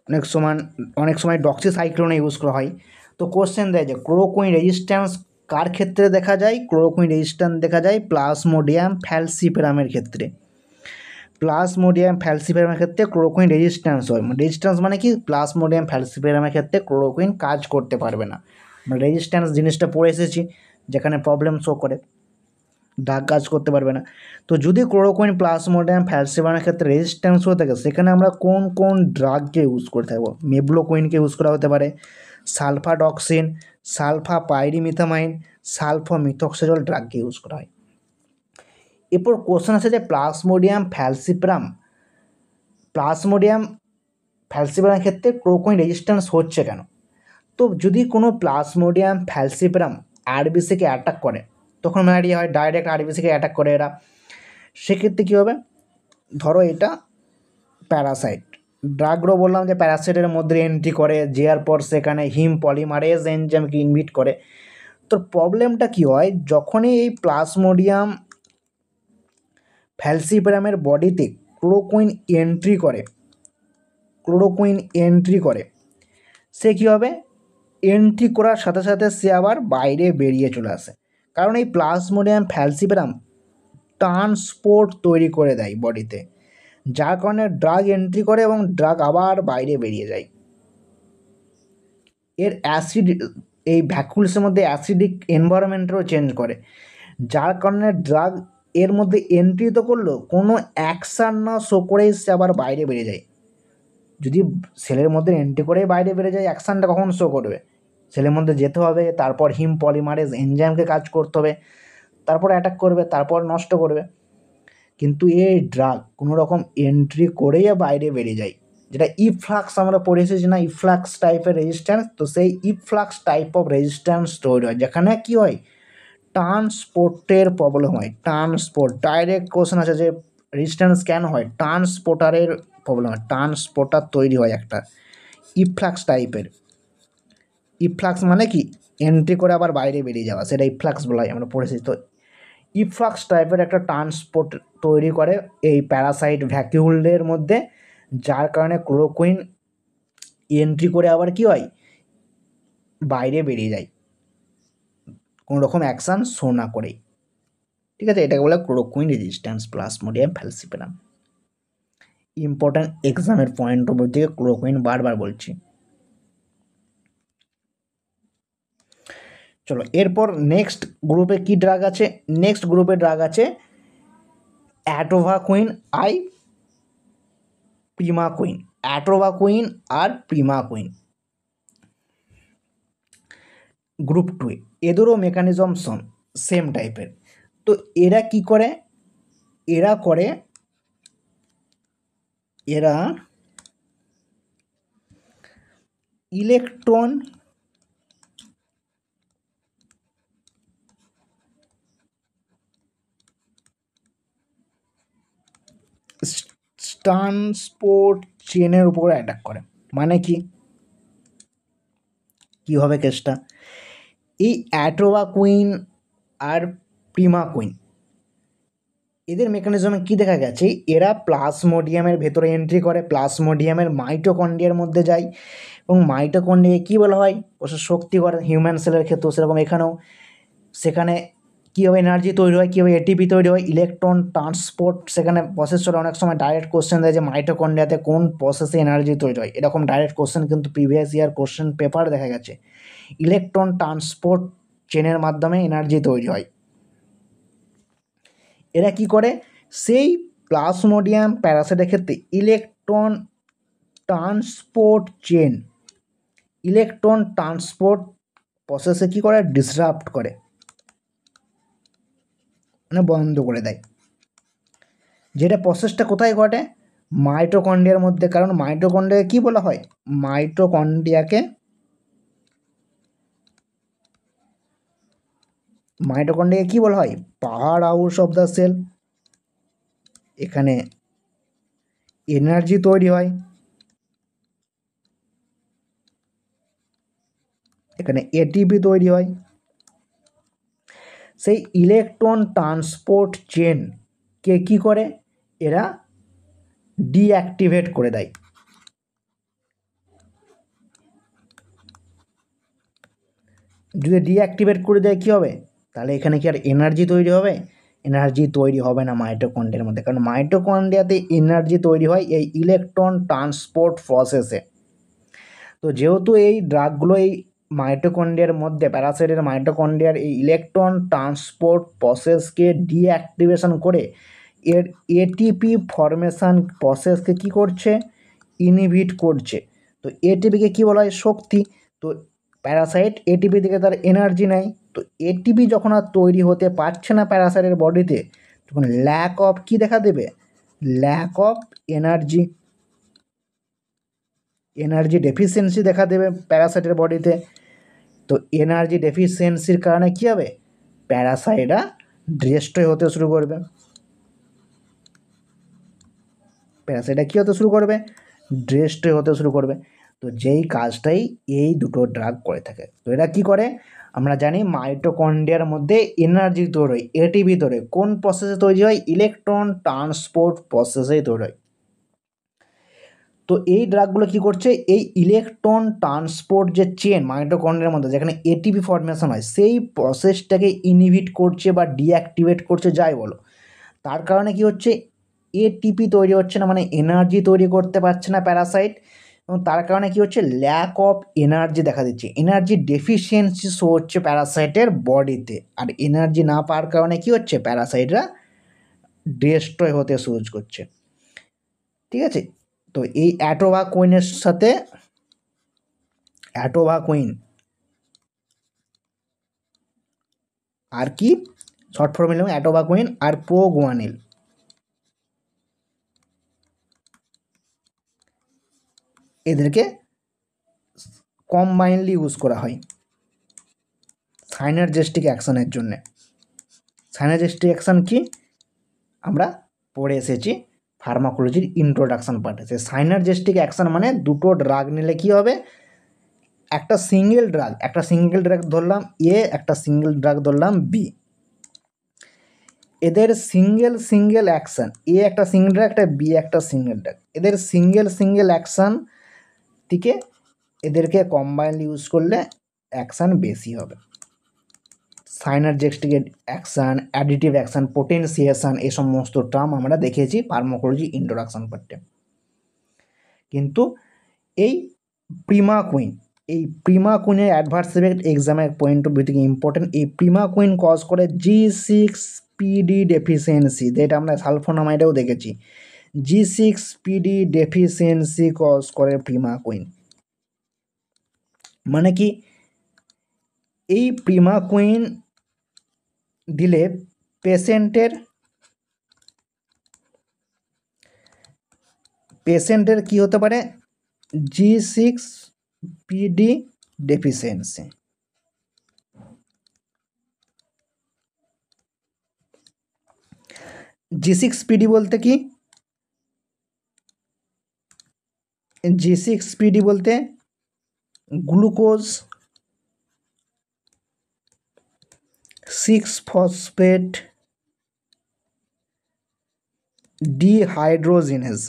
অনেক সময় ডক্সিসাইক্লোনে ইউজ করা হয়। তো কোশ্চেন দেয় যে ক্লোরোকুইন রেজিস্ট্যান্স কার ক্ষেত্রে দেখা যায়? ক্লোরোকুইন রেজিস্ট্যান্স দেখা যায় প্লাজমোডিয়াম ফ্যালসিপেরামের ক্ষেত্রে। প্লাজমোডিয়াম ফ্যালসিপেরামের ক্ষেত্রে ক্লোরোকুইন রেজিস্ট্যান্স হয়। রেজিস্ট্যান্স মানে কি? প্লাজমোডিয়াম ফ্যালসিপেরামের ক্ষেত্রে ক্লোরোকুইন কাজ করতে পারবে না। রেজিস্ট্যান্স জিনিসটা পড়ে এসেছি, যেখানে প্রবলেম শো করে, ড্রাগ কাজ করতে পারবে না। তো যদি ক্লোরোকুইন প্লাজমোডিয়াম ফ্যালসিপেরামের ক্ষেত্রে রেজিস্ট্যান্স হয়ে থাকে, সেখানে আমরা কোন কোন ড্রাগকে ইউজ করে থাকবো? মেফ্লোকুইনকে ইউজ করা হতে পারে, সালফাডক্সিন, সালফাপাইরিমিথামাইন, সালফামিথক্সাজল ড্রাগকে ইউজ করা হয়। এরপর কোশ্চেন আছে যে প্লাজমোডিয়াম ফ্যালসিপেরামের ক্ষেত্রে ক্লোরোকুইন রেজিস্ট্যান্স হচ্ছে কেন? তো যদি কোনো প্লাজমোডিয়াম ফ্যালসিপেরাম আরবিসিকে অ্যাটাক করে, তখন ম্যালেরিয়া হয়, ডাইরেক্ট আরবিসিকে অ্যাটাক করে এরা। সেক্ষেত্রে কী হবে? ধরো এটা প্যারাসাইট, ড্রাগগুলো বললাম যে প্যারাসাইটের মধ্যে এন্ট্রি করে, যাওয়ার পর সেখানে হিম পলিমারেজ এনজাইমকে ইনহিবিট করে। তো প্রবলেমটা কি হয়, যখনই এই প্লাজমোডিয়াম ফ্যালসিপারামের বডিতে ক্লোরোকুইন এন্ট্রি করে সে কী হবে, এন্ট্রি করার সাথে সাথে সে আবার বাইরে বেরিয়ে চলে আসে, কারণ এই প্লাজমোডিয়াম ফ্যালসিপারাম ট্রান্সপোর্ট তৈরি করে দেয় বডিতে, যার কারণে ড্রাগ এন্ট্রি করে এবং ড্রাগ আবার বাইরে বেরিয়ে যায়। এর অ্যাসিড এই ভ্যাকুলসের মধ্যে অ্যাসিডিক এনভায়রনমেন্টও চেঞ্জ করে, যার কারণে ড্রাগ এর মধ্যে এন্ট্রি তো করলো, কোনো অ্যাকশান না শো করেই সে আবার বাইরে বেরিয়ে যায়। যদি সেলের মধ্যে এন্ট্রি করেই বাইরে বেরিয়ে যায়, অ্যাকশানটা কখন শো করবে? সেলের মধ্যে যেতে হবে, তারপর হিম পলিমারেজ এনজাইমকে কাজ করতে হবে, তারপর অ্যাটাক করবে, তারপর নষ্ট করবে। কিন্তু এই ড্রাগ কোনো রকম এন্ট্রি করেই বাইরে বেরিয়ে যায়, যেটা ইফ্লাক্স আমরা পড়ে এসেছি না, ইফ্লাক্স টাইপের রেজিস্ট্যান্স। তো সেই ইফ্লাক্স টাইপ অফ রেজিস্ট্যান্স তৈরি হয়, যেখানে কী হয়, ট্রান্সপোর্টের প্রবলেম হয়। ট্রান্সপোর্ট ডাইরেক্ট কোশ্চেন আছে যে রেজিস্ট্যান্স কেন হয়, ট্রান্সপোর্টারের প্রবলেম হয়, ট্রান্সপোর্টার তৈরি হয় একটা ইফ্লাক্স টাইপের। ইফ্লাক্স মানে কি, এন্ট্রি করে আবার বাইরে বেরিয়ে যাওয়া, সেটা ইফ্লাক্স বলা হয়, আমরা পড়েছি। তো ইফ্লাক্স টাইপের একটা ট্রান্সপোর্ট তৈরি করে এই প্যারাসাইট ভ্যাকিউলের মধ্যে, যার কারণে ক্লোরোকুইন এন্ট্রি করে আবার কি হয়, বাইরে বেরিয়ে যায় কোনো রকম অ্যাকশান শো না করেই। ঠিক আছে, এটাকে বলে ক্লোরোকুইন রেজিস্ট্যান্স প্লাজমোডিয়াম ফ্যালসিপারাম। ইম্পর্ট্যান্ট এক্সামের পয়েন্ট অফ ভিউ থেকে ক্লোরোকুইন বারবার বলছি। চলো এরপর নেক্সট গ্রুপে কি ড্রাগ আছে, নেক্সট গ্রুপে ড্রাগ আছে অ্যাটোভাকুইন আই প্রিমাকুইন। অ্যাটোভাকুইন আর প্রিমাকুইন গ্রুপ 2, এদেরও মেকানিজম সেম টাইপের। তো এরা কি করে, এরা ইলেকট্রন ট্রান্সপোর্ট চেনের উপরে অ্যাটাক করে। মানে কি হবে কেসটা, এই অ্যাটোভাকুইন আর প্রিমাকুইন এদের মেকানিজমে কি দেখা গেছে, এরা প্লাজমোডিয়ামের ভেতরে এন্ট্রি করে, প্লাজমোডিয়ামের মাইটোকন্ড্রিয়ার মধ্যে যায়, এবং মাইটোকন্ড্রিয়া কী বলা হয়, প্রচুর শক্তি করে, হিউম্যান সেলের ক্ষেত্রেও সেরকম এখানেও। সেখানে কীভাবে এনার্জি তৈরি হয়, কীভাবে এটিপি তৈরি হয়, ইলেকট্রন ট্রান্সপোর্ট সেখানে প্রসেস চলে। অনেক সময় ডাইরেক্ট কোশ্চেন দেয় যে মাইটোকন্ড্রিয়াতে কোন প্রসেসে এনার্জি তৈরি হয়, এরকম ডাইরেক্ট কোশ্চেন কিন্তু প্রিভিয়াস ইয়ার কোশ্চেন পেপার দেখা গেছে। ইলেকট্রন ট্রান্সপোর্ট চেনের মাধ্যমে এনার্জি তৈরি হয়। এরা কি করে, সেই প্লাজমোডিয়াম প্যারাসাইটের ক্ষেত্রে ইলেকট্রন ট্রান্সপোর্ট প্রসেসে কী করে, ডিসরাপ্ট করে, মানে বন্ধ করে দেয়। যেটা প্রসেসটা কোথায় ঘটে, মাইটোকন্ড্রিয়ার মধ্যে। কারণ মাইটোকন্ড্রিয়াকে কী বলা হয়, মাইটোকন্ড্রিয়াকে কী বলা হয়, power house of the cell. এখানে এনার্জি তৈরি হয়, এখানে এটিপি তৈরি হয়। সেই ইলেকট্রন ট্রান্সপোর্ট চেনকে কী করে, এরা ডিঅ্যাক্টিভেট করে দেয়। যদি ডিঅ্যাক্টিভেট করে দেয় কী হবে, তাহলে এখানে কি আর এনার্জি তৈরি হবে? এনার্জি তৈরি হবে না মাইটোকন্ড্রিয়ার মধ্যে, কারণ মাইটোকন্ড্রিয়াতে এনার্জি তৈরি হয় এই ইলেকট্রন ট্রান্সপোর্ট প্রসেসে। তো যেহেতু এই ড্রাগগুলো এই মাইটোকন্ড্রিয়ার মধ্যে, প্যারাসাইটের মাইটোকন্ড্রিয়ার এই ইলেকট্রন ট্রান্সপোর্ট প্রসেসকে ডিঅ্যাক্টিভেশন করে এর এটিপি ফরমেশান প্রসেসকে কী করছে, ইনহিবিট করছে। তো এটিপিকে কী বলা হয়, শক্তি। তো প্যারাসাইট এটিপি থেকে তার এনার্জি নেয়। তো এটিপি যখন আর তৈরি হতে পারছে না প্যারাসাইটের বডিতে, তখন ল্যাক অফ কী দেখা দেবে, ল্যাক অফ এনার্জি ডেফিসিয়েন্সি দেখা দেবে প্যারাসাইটের বডিতে। তো এনার্জি ডেফিসিয়েন্সির কারণে কী হবে, প্যারাসাইটরা ডিস্ট্রয় হতে শুরু করবে। ডিস্ট্রয় হতে শুরু করবে। তো যেই কাজটাই এই দুটো ড্রাগ করে থাকে। তো এরা কি করে আমরা জানি মাইটোকন্ড্রিয়ার মধ্যে এনার্জি তৈরি হয়, এটিপি তৈরি হয়। কোন প্রসেসে তৈরি হয়? ইলেকট্রন ট্রান্সপোর্ট প্রসেসেই তৈরি হয়। তো এই ড্রাগগুলো কি করছে? এই ইলেকট্রন ট্রান্সপোর্ট যে চেন মাইটোকন্ড্রিয়ার মধ্যে যেখানে এটিপি ফর্মেশন হয় সেই প্রসেসটাকে ইনহিবিট করছে বা ডিঅ্যাক্টিভেট করছে যাই বলো। তার কারণে কি হচ্ছে? এটিপি তৈরি হচ্ছে না, মানে এনার্জি তৈরি করতে পারছে না প্যারাসাইট, এবং তার কারণে কি হচ্ছে? ল্যাক অফ এনার্জি দেখা দিচ্ছে, এনার্জি ডেফিসিয়েন্সি শো হচ্ছে প্যারাসাইটের বডিতে। আর এনার্জি না পাওয়ার কারণে কি হচ্ছে? প্যারাসাইটরা ডিস্ট্রয় হতে শুরু করছে। ঠিক আছে, তো এই অ্যাটোভাকুইনের সাথে অ্যাটোভাকুইন আর কি শর্ট ফর্মে নিলাম অ্যাটোভাকুইন আর প্রোগুয়ানিল, এদেরকে কম্বাইনলি ইউজ করা হয় সাইনার্জেস্টিক অ্যাকশনের জন্য। সাইনার্জেস্টিক অ্যাকশন কি আমরা পড়ে এসেছি ফার্মাকোলজির ইন্ট্রোডাকশন পার্টে। সে সাইনার্জেস্টিক অ্যাকশন মানে দুটো ড্রাগ নিলে কি হবে? একটা সিঙ্গেল ড্রাগ ধরলাম এ, একটা সিঙ্গেল ড্রাগ ধরলাম বি, এদের সিঙ্গেল অ্যাকশন, এ একটা সিঙ্গেল ড্রাগ, একটা বি একটা সিঙ্গেল ড্রাগ, এদের সিঙ্গেল অ্যাকশন থেকে এদেরকে কম্বাইনলি ইউজ করলে অ্যাকশান বেশি হবে। সাইনার্জেস্টিক অ্যাকশান, অ্যাডিটিভ অ্যাকশান, পোটেনসিয়েশন, এই সমস্ত টার্ম আমরা দেখেছি ফার্মাকোলজি ইন্ট্রোডাকশন পার্টে। কিন্তু এই প্রিমাকুইনের অ্যাডভার্স এফেক্ট এক্সামের পয়েন্ট অফ ভিউ থেকে ইম্পর্টেন্ট। এই প্রিমাকুইন কজ করে G6PD ডেফিসিয়েন্সি, যেটা আমরা সালফোনামাইডেও দেখেছি। G6PD ডেফিসিয়েন্সি কজ করে প্রিমাকুইন। মানে কি? এই প্রিমাকুইন দিলে পেশেন্টের কি হতে পারে? G6PD deficiency. G6PD বলতে কি? G6PD বলতে গ্লুকোজ 6-ফসফেট ডিহাইড্রোজিনেজ।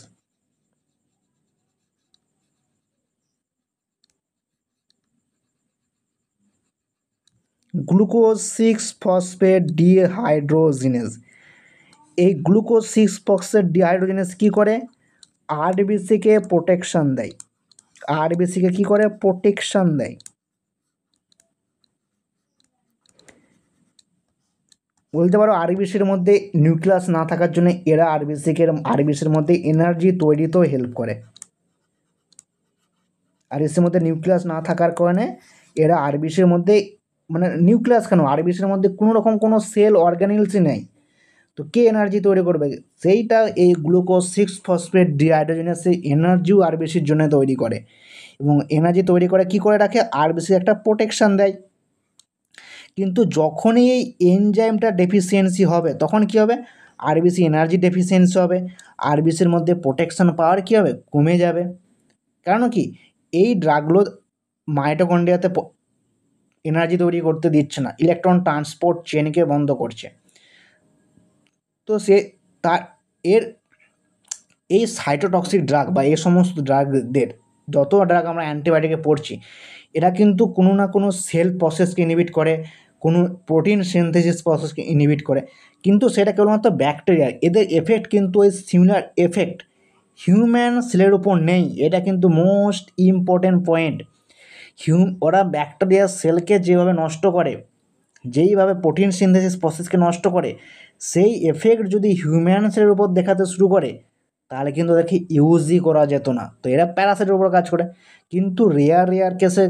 গ্লুকোজ 6-ফসফেট ডিহাইড্রোজিনেজ, এই গ্লুকোজ 6-ফসফেট ডিহাইড্রোজিনেজ কী করে? আরবিসিকে প্রোটেকশন দেয়। আরবিসিকে কী করে? প্রোটেকশন দেয়। বলতে পারো আরবিসির মধ্যে নিউক্লিয়াস না থাকার জন্য এরা আরবিসির মধ্যে এনার্জি তৈরিতেও হেল্প করে। আরবিসির মধ্যে নিউক্লিয়াস না থাকার কারণে এরা আরবিসির মধ্যে, মানে নিউক্লিয়াস কেন, আরবিসির মধ্যে কোনো রকম কোনো সেল অর্গানিলসই নেই, তো কে এনার্জি তৈরি করবে? সেইটা এই গ্লুকোজ 6-ফসফেট ডিহাইড্রোজেনেজ সেই এনার্জিও আরবিসির জন্য তৈরি করে, এবং এনার্জি তৈরি করে কি করে রাখে? আরবিসি একটা প্রোটেকশান দেয়। কিন্তু যখনই এই এনজাইমটা ডেফিসিয়েন্সি হবে তখন কি হবে? আরবিসি এনার্জি ডেফিসিয়েন্সি হবে, আরবিসির মধ্যে প্রোটেকশান পাওয়ার কী হবে? কমে যাবে। কারণ কি? এই ড্রাগগুলো মাইটোকন্ড্রিয়াতে এনার্জি তৈরি করতে দিচ্ছে না, ইলেকট্রন ট্রান্সপোর্ট চেনকে বন্ধ করছে। তো সে তার এর এই সাইটোটক্সিক ড্রাগ বা এই সমস্ত ড্রাগদের, যত ড্রাগ আমরা অ্যান্টিবায়োটিকে পড়ছি, এরা কিন্তু কোনো না কোনো সেল প্রসেসকে ইনহিবিট করে, কোনো প্রোটিন সিনথেসিস প্রসেসকে ইনহিবিট করে, কিন্তু সেটা কেবলমাত্র ব্যাকটেরিয়া। এদের এফেক্ট কিন্তু ওই সিমিলার এফেক্ট হিউম্যান সেলের উপর নেই। এটা কিন্তু মোস্ট ইম্পর্টেন্ট পয়েন্ট। ওরা ব্যাকটেরিয়ার সেলকে যেভাবে নষ্ট করে, যেইভাবে প্রোটিন সিনথেসিস প্রসেসকে নষ্ট করে, সেই এফেক্ট যদি হিউম্যান সেলের উপর দেখাতে শুরু করে তাহলে কিন্তু ওদেরকে ইউজই করা যেত না। তো এরা প্যারাসাইটের উপর কাজ করে, কিন্তু রেয়ার কেসে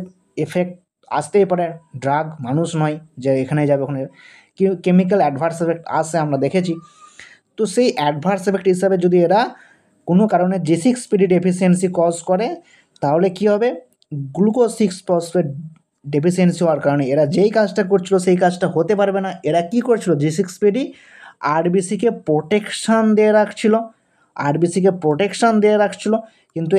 এফেক্ট আসতেই পারে। ড্রাগ মানুষ নয় যে এখানে যাবে ওখানে, কেমিক্যাল অ্যাডভার্স এফেক্ট আসে, আমরা দেখেছি। তো সেই অ্যাডভার্স এফেক্ট হিসাবে যদি এরা কোনো কারণে G6PD ডেফিসিয়েন্সি কজ করে তাহলে কি হবে? গ্লুকোজ 6-ফসফেট ডেফিসিয়েন্সি হওয়ার কারণে এরা যেই কাজটা করছিল সেই কাজটা হতে পারবে না। এরা কি করছিল? G6PD আরবিসিকে প্রোটেকশান দিয়ে রাখছিল, আরবিসিকে প্রোটেকশান দিয়ে রাখছিল, কিন্তু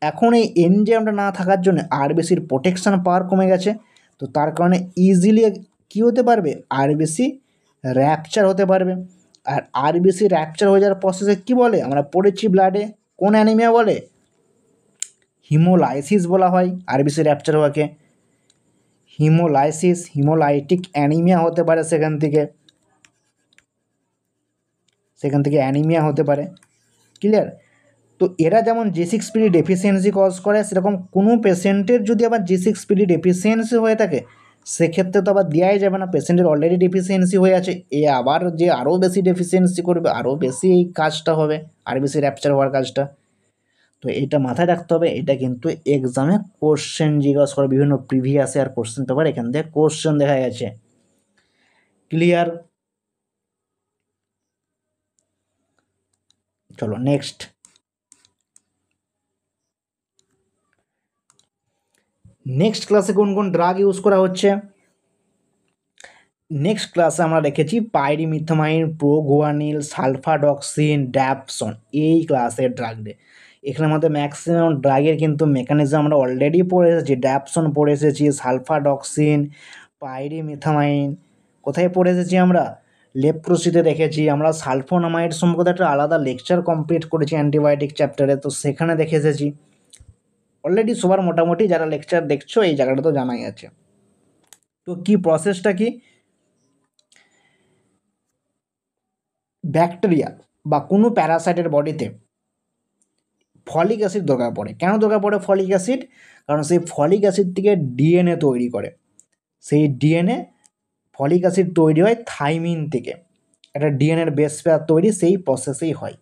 এখন এই এনজাইমটা না থাকার জন্য আরবিসির প্রোটেকশান পাওয়ার কমে গেছে। তো তার কারণে ইজিলি কী হতে পারবে, আরবিসি র্যাপচার হতে পারবে। আর আরবিসি র্যাপচার হয়ে যাওয়ার প্রসেসে কী বলে, আমরা পড়েছি ব্লাডে কোন অ্যানিমিয়া বলে, হিমোলাইসিস বলা হয় আরবিসি র্যাপচার হওয়াকে। হিমোলাইসিস, হিমোলাইটিক অ্যানিমিয়া হতে পারে, সেখান থেকে অ্যানিমিয়া হতে পারে। ক্লিয়ার? তো এরা যেমন G6PD ডেফিসিয়েন্সি কজ করে, সেরকম কোনো পেশেন্টের যদি আবার G6PD ডেফিসিয়েন্সি হয়ে থাকে সেক্ষেত্রে তো আবার দেওয়াই যাবে না, পেশেন্টের অলরেডি ডেফিসিয়েন্সি হয়ে আছে, এ আবার যে আরও বেশি ডেফিসিয়েন্সি করবে, আরও বেশি এই কাজটা হবে, আরবিসি র্যাপচার হওয়ার কাজটা। তো এইটা মাথায় রাখতে হবে, এটা কিন্তু এক্সামে কোশ্চেন জিজ্ঞাসা করে, বিভিন্ন প্রিভিয়াস ইয়ার কোশ্চেন পেপার এখান থেকে কোশ্চেন দেখা গেছে। ক্লিয়ার? চলো নেক্সট। নেক্সট ক্লাসে কোন কোন ড্রাগ ইউজ করা হচ্ছে, নেক্সট ক্লাসে আমরা দেখেছি পাইরিমিথামাইন, প্রোগুয়ানিল, সালফাডক্সিন, ড্যাপসন, এই ক্লাসের ড্রাগদের। এখানের মধ্যে ম্যাক্সিমাম ড্রাগের কিন্তু মেকানিজম আমরা অলরেডি পড়ে এসেছি, ড্যাপসন পড়ে এসেছি, সালফাডক্সিন, পাইরিমিথামাইন কোথায় পড়ে এসেছি আমরা, লেপ্রোসিতে দেখেছি আমরা, সালফোনামাইড সম্পর্কে একটা আলাদা লেকচার কমপ্লিট করেছি অ্যান্টিবায়োটিক চ্যাপ্টারে, তো সেখানে দেখে এসেছি অলরেডি, সবার মোটামুটি যারা লেকচার দেখছো এই জায়গাটা তো জানাই আছে। তো কি প্রসেসটা কি, ব্যাকটেরিয়া বা কোনো প্যারাসাইটের বডিতে ফলিক অ্যাসিড দরকার পড়ে। কেন দরকার পড়ে ফলিক অ্যাসিড, কারণ সেই ফলিক অ্যাসিড থেকে ডিএনএ তৈরি করে, সেই ডিএনএ ফলিক অ্যাসিড তৈরি হয় থাইমিন থেকে, একটা ডিএনএর বেস পেয়ার তৈরি সেই প্রসেসেই হয়।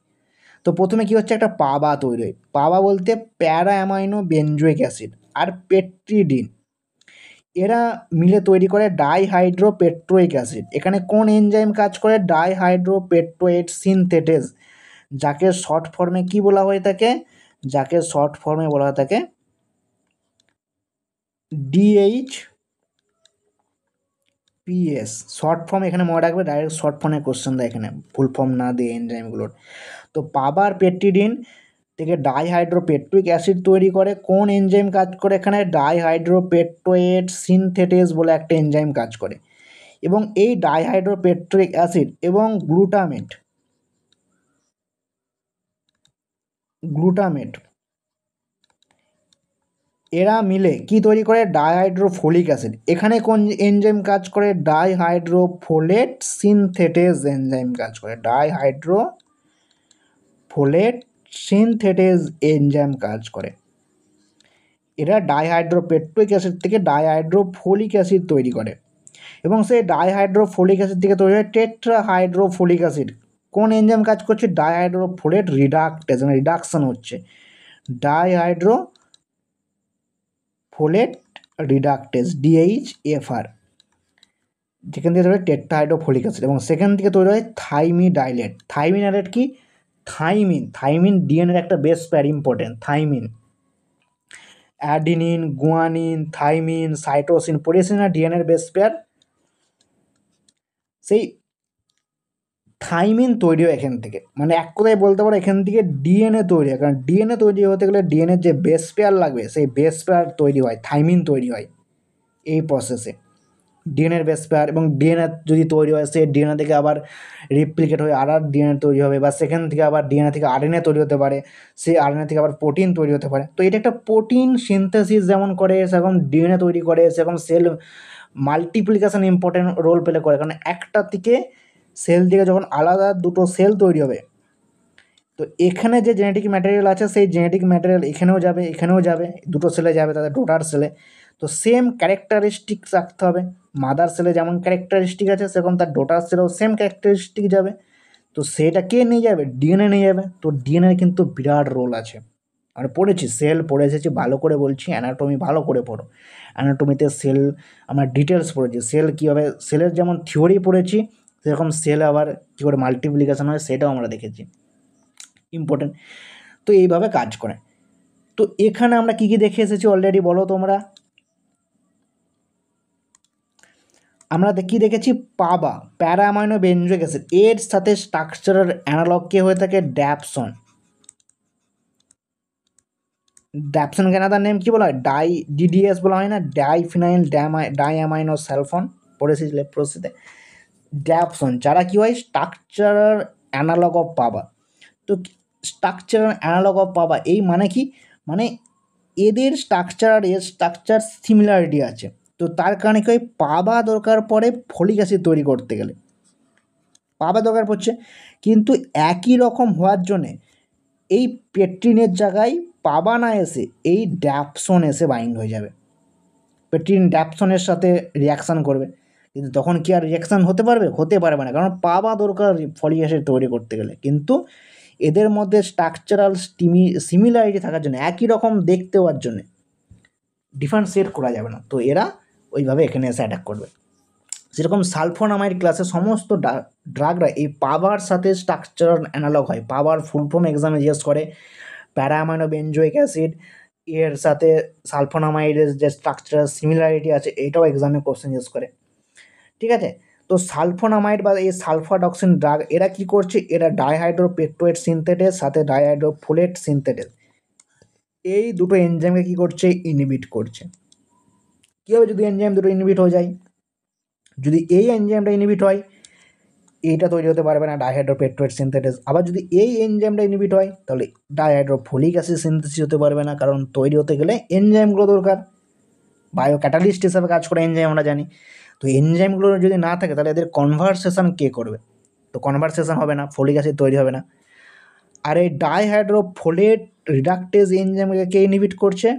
তো প্রথমে কি হচ্ছে, একটা পাবা তৈরি হয়, পাবা বলতে প্যারা অ্যামাইনো বেনজোইক অ্যাসিড আর পেট্রিডিন, এরা মিলে তৈরি করে ডাইহাইড্রোপেট্রোইক অ্যাসিড। এখানে কোন এনজাইম কাজ করে, ডাইহাইড্রোপেট্রোয়েট সিনথেটেজ, যাকে শর্ট ফর্মে কি বলা হয়ে থাকে, যাকে শর্ট ফর্মে বলা হয়ে থাকে DHPS, শর্ট ফর্ম এখানে মনে রাখবে, ডাইরেক্ট শর্ট ফর্মে কোশ্চেন দেয় এখানে, ফুল ফর্ম না দিয়ে এনজাইমগুলোর। তো পাবার পেট্রিডিন থেকে ডাইহাইড্রোপেট্রিক অ্যাসিড তৈরি করে, কোন এনজাইম কাজ করে এখানে, ডাইহাইড্রোপেট্রোয়েট সিনথেটেজ বলে একটা এনজাইম কাজ করে। এবং এই ডাইহাইড্রোপেট্রিক অ্যাসিড এবং গ্লুটামেট এরা মিলে কি তৈরি করে, ডাইহাইড্রোফোলিক অ্যাসিড। এখানে কোন এনজাইম কাজ করে, ডাইহাইড্রোফোলেট সিনথেটেজ এনজাইম কাজ করে, ডাইহাইড্রোফোলেট সিনথেটেজ এনজাইম কাজ করে। এরা ডাইহাইড্রোপেট্রিক অ্যাসিড থেকে ডাইহাইড্রোফোলিক অ্যাসিড তৈরি করে, এবং সেই ডাইহাইড্রোফোলিক অ্যাসিড থেকে তৈরি হয় টেট্রাহাইড্রোফোলিক অ্যাসিড। কোন এনজাইম কাজ করছে, ডাইহাইড্রোফোলেট রিডাক্টেজ, মানে রিডাকশন হচ্ছে, ডাইহাইড্রোফোলেট রিডাক্টেজ DHFR, যেখান থেকে তৈরি হয় টেট্রাহাইড্রোফোলিক অ্যাসিড, এবং সেখান থেকে তৈরি হয় থাইমিডাইলেট। থাইমিডাইলেট কি, থাইমিন ডিএনএর একটা base pair, important, thymine, adenine, guanine, thymine, cytosine পড়েছি না ডিএনএর বেস পেয়ার, সেই থাইমিন তৈরি হয় এখান থেকে, মানে এক কথায় বলতে পারো এখান থেকে ডিএনএ তৈরি হয়, কারণ ডিএনএ তৈরি হতে গেলে ডিএনএর যে বেস পেয়ার লাগবে সেই বেস পেয়ার তৈরি হয়, থাইমিন তৈরি হয় এই প্রসেসে, ডিএনএর বেস পেয়ার। এবং ডিএনএ যদি তৈরি হয় সেই ডিএনএ থেকে আবার রিপ্লিকেট হয়ে আর ডিএনএ তৈরি হবে, বা সেখান থেকে আবার ডিএনএ থেকে আরএনএ তৈরি হতে পারে, সেই আরএনএ থেকে আবার প্রোটিন তৈরি হতে পারে। তো এটা একটা প্রোটিন সিনথেসিস যেমন করে, সেরকম ডিএনএ তৈরি করে, সেরকম cell multiplication important role play করে, কারণ একটা থেকে সেল থেকে যখন আলাদা দুটো সেল তৈরি হবে, তো এখানে যে জেনেটিক ম্যাটেরিয়াল আছে সেই জেনেটিক ম্যাটেরিয়াল এখানেও যাবে, দুটো সেলে যাবে, তাদের ডটার সেলে। তো সেম ক্যারেক্টারিস্টিক রাখতে হবে, মাদার সেলে যেমন ক্যারেক্টারিস্টিক আছে সেরকম তার ডটার সেলেও সেম ক্যারেক্টারিস্টিক যাবে। তো সেটা কে নিয়ে যাবে, ডিএনএ নিয়ে যাবে। তো ডিএনএর কিন্তু বিরাট রোল আছে, আমরা পড়েছি, সেল পড়ে এসেছি, ভালো করে বলছি, অ্যানাটমি ভালো করে পড়ো, অ্যানাটমিতে সেল আমরা ডিটেলস পড়েছি, সেল কীভাবে, সেলের যেমন থিওরি পড়েছি সেরকম সেল আবার কী করে মাল্টিপ্লিকেশন হয় সেটাও আমরা দেখেছি, ইম্পর্টেন্ট। তো এইভাবে কাজ করে। তো এখানে আমরা কী কী দেখে এসেছি অলরেডি বলো তোমরা, আমরা কী দেখেছি, প্যারা অ্যামাইনো বেনজোইক অ্যাসিড, এর সাথে স্ট্রাকচারাল অ্যানালগ কে হয়ে থাকে, ড্যাপসন, ড্যাপসন কেনাদার নেম কি বলা হয়? ডিডিএস বলা হয় না, ডাইফিনাইল ডাইঅ্যামাইনো সালফন, পড়েছি লেপ্রোসিতে। ড্যাপসন যারা কি হয় স্ট্রাকচারাল অ্যানালগ অফ পাবা। তো স্ট্রাকচারাল অ্যানালগ অফ পাবা এই মানে কি, মানে এদের স্ট্রাকচার সিমিলারিটি আছে। তো তার কারণে কি হয় পাবা দরকার পড়ে ফলিক অ্যাসিড তৈরি করতে গেলে, পাবা দরকার পড়ছে। কিন্তু একই রকম হওয়ার জন্যে এই পেট্রিনের জায়গায় পাবা না এসে এই ড্যাপসন এসে বাইন্ড হয়ে যাবে, পেট্রিন ড্যাপসনের সাথে রিয়াকশান করবে। কিন্তু তখন কি আর রিয়াকশান হতে পারবে? হতে পারবে না, কারণ পাবা দরকার ফলিক অ্যাসিড তৈরি করতে গেলে। কিন্তু এদের মধ্যে স্ট্রাকচারাল সিমিলারিটি থাকার জন্য, একই রকম দেখতে হওয়ার জন্যে ডিফারেন্সিয়েট করা যাবে না, তো এরা ওইভাবে এখানে এসে অ্যাটাক করবে। যেরকম সালফোনামাইড ক্লাসে সমস্ত ড্রাগরা এই পাওয়ার সাথে স্ট্রাকচারাল অ্যানালগ হয়। পাওয়ার ফুল ফর্ম এক্সামে জিজ্ঞেস করে, প্যারামাইনো বেনজোইক অ্যাসিড এর সাথে সালফোনামাইডের যে স্ট্রাকচারাল সিমিলারিটি আছে এইটাও এক্সামে কোশ্চেন জিজ্ঞেস করে, ঠিক আছে। তো সালফোনামাইড বা এই সালফাডক্সিন ড্রাগ এরা কি করছে, এরা ডাইহাইড্রোপেট্রোয়েট সিনথেটেস সাথে ডাইহাইড্রোফোলেট সিনথেটেস এই দুটো এনজাইমকে কি করছে, ইনহিবিট করছে। কী হবে যদি এনজাইম দুটো ইনহিবিট হয়ে যায়? যদি এই এনজাইমটা ইনহিবিট হয় এইটা তৈরি হতে পারবে না, ডাইহাইড্রোপেট্রোয়েট সিনথেটেস। আবার যদি এই এনজাইমটা ইনহিবিট হয় তাহলে ডাইহাইড্রোফোলিক অ্যাসিড সিনথেসিস হতে পারবে না, কারণ তৈরি হতে গেলে এনজাইমগুলো দরকার, বায়ো ক্যাটালিস্ট হিসাবে কাজ করে এনজাইম আমরা জানি। তো এনজাইমগুলো যদি না থাকে তাহলে এদের কনভারসেশন কে করবে? তো কনভারসেশন হবে না, ফোলিক অ্যাসিড তৈরি হবে না। আর এই ডাইহাইড্রোফোলেট রিডাকটেজ এনজাইমকে কে ইনহিবিট করছে?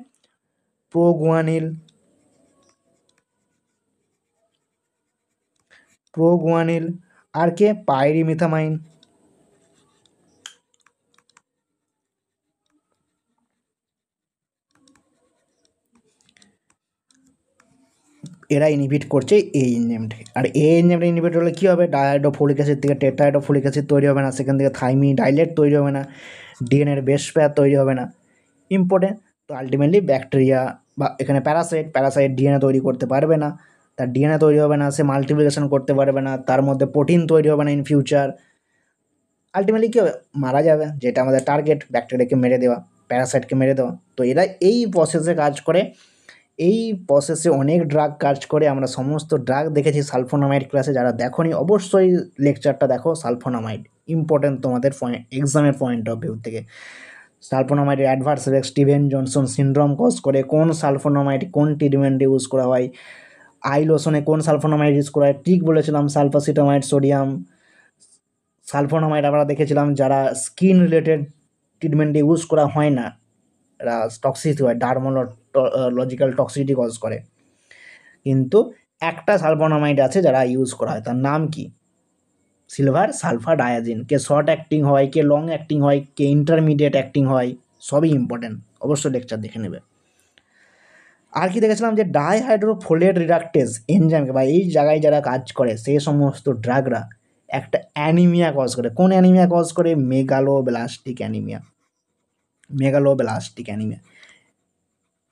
প্রোগুয়ানিল আর কে? পাইরিমিথামাইন। এরা ইনহিবিট করছে এই এনজাইমটাকে। আর এই এনজাইমটা ইনহিবিট হলে কী হবে, ডাইহাইড্রোফোলিক অ্যাসিড থেকে টেট্রাহাইড্রোফোলিক অ্যাসিড তৈরি হবে না, সেখান থেকে ডাইলেট তৈরি হবে না, ডিএনএর বেস পেয়ার তৈরি হবে না, ইম্পর্টেন্ট। তো আলটিমেটলি ব্যাকটেরিয়া বা এখানে প্যারাসাইট ডিএনএ তৈরি করতে পারবে না, তার ডিএনএ তৈরি হবে না, সে মাল্টিপ্লিকেশন করতে পারবে না, তার মধ্যে প্রোটিন তৈরি হবে না ইন ফিউচার। আলটিমেটলি কী হবে, মারা যাবে, যেটা আমাদের টার্গেট, ব্যাকটেরিয়াকে মেরে দেওয়া, প্যারাসাইটকে মেরে দেওয়া। তো এরা এই প্রসেসে কাজ করে, এই প্রসেসে অনেক ড্রাগ কাজ করে। আমরা সমস্ত ড্রাগ দেখেছি সালফোনামাইড ক্লাসে, যারা দেখোনি অবশ্যই লেকচারটা দেখো। সালফোনামাইড ইম্পর্টেন্ট তোমাদের এক্সামের পয়েন্ট অফ ভিউ থেকে। সালফোনামাইডের adverse effect, Steven Johnson syndrome cause করে, কোন সালফোনামাইড কোন ট্রিটমেন্টে ইউজ করা হয়, আইলোসনে কোন সালফোনামাইড ইউজ করা হয়, ঠিক বলেছিলাম সালফাসিটামাইড, সোডিয়াম সালফোনামাইড আমরা দেখেছিলাম যারা স্কিন রিলেটেড ট্রিটমেন্টে ইউজ করা হয় না, এরা টক্সিসিটি হয়, ডার্মোলজিক্যাল টক্সিসিটি কজ করে। কিন্তু একটা সালফোনামাইড আছে যারা ইউজ করা হয়, তার নাম কি? Silver sulfadiazine. কে শর্ট অ্যাক্টিং হয়, কে লং অ্যাক্টিং হয়, কে ইন্টারমিডিয়েট অ্যাক্টিং হয়, সবই ইম্পর্টেন্ট, অবশ্যই লেকচার দেখে নেবে। আর কি দেখেছিলাম যে ডাইহাইড্রোফোলেট রিডাকটেজ এনজাইমকে বা এই জায়গায় যারা কাজ করে সেই সমস্ত ড্রাগরা একটা অ্যানিমিয়া কজ করে। কোন অ্যানিমিয়া কজ করে? Megaloblastic anaemia.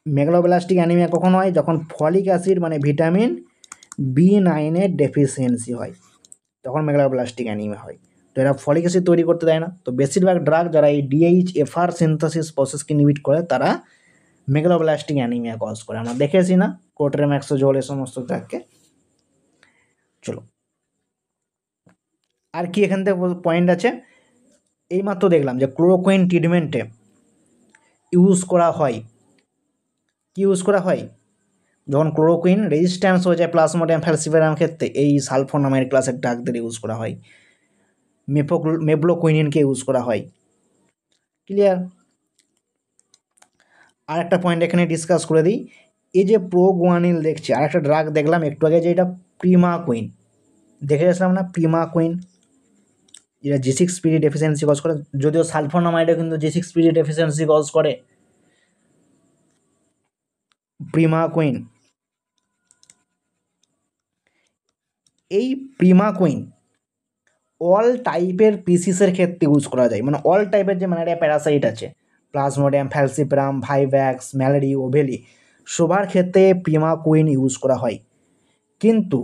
মেগালোব্লাস্টিক অ্যানিমিয়া কখন হয়? যখন ফলিক অ্যাসিড মানে ভিটামিন B9 ডেফিসিয়েন্সি হয়, তখন মেগালোব্লাস্টিক অ্যানিমিয়া হয়। তো এরা ফলিক অ্যাসিড তৈরি করতে দেয় না। তো বেশিরভাগ ড্রাগ যারা এই DHFR সিনথেসিস প্রসেসকে ইনহিবিট করে তারা মেগালোব্লাস্টিক অ্যানিমিয়া কজ করে। আমরা দেখেছি না ক্লোট্রেম্যাক্সোজোল এই সমস্ত ড্রাগকে। চলো আর কি এখান থেকে পয়েন্ট আছে, এইমাত্র দেখলাম যে ক্লোরোকুইন ট্রিটমেন্টে ইউজ করা হয়, কি ইউজ করা হয়? যখন ক্লোরোকুইন রেজিস্ট্যান্স হয়ে যায় প্লাজমোডিয়াম ফ্যালসিপারাম ক্ষেত্রে এই সালফোনামাইড ক্লাসের ড্রাগদের ইউজ করা হয়, মেফ্লোকুইনিনকে ইউজ করা হয়। ক্লিয়ার? আর একটা পয়েন্ট এখানে ডিসকাস করে দিই, এই যে প্রোগুয়ানিল দেখছি, আর একটা ড্রাগ দেখলাম একটু আগে যে এটা প্রিমাকুইন, দেখে গেছিলাম না প্রিমাকুইন, যেটা G6PD ডেফিসিয়েন্সি কজ করে। যদিও সালফোনামাইডও কিন্তু G6PD ডেফিসিয়েন্সি কজ করে। প্রিমাকুইন, এই প্রিমাকুইন অল টাইপের পিসিসের ক্ষেত্রে ইউজ করা যায়, মানে অল টাইপের যে ম্যালেরিয়া প্যারাসাইট আছে, প্লাজমোডিয়াম ফ্যালসিপারাম, ভাইভ্যাক্স, ম্যালেরি, ওভেলি, সবার ক্ষেত্রে প্রিমাকুইন ইউজ করা হয়। কিন্তু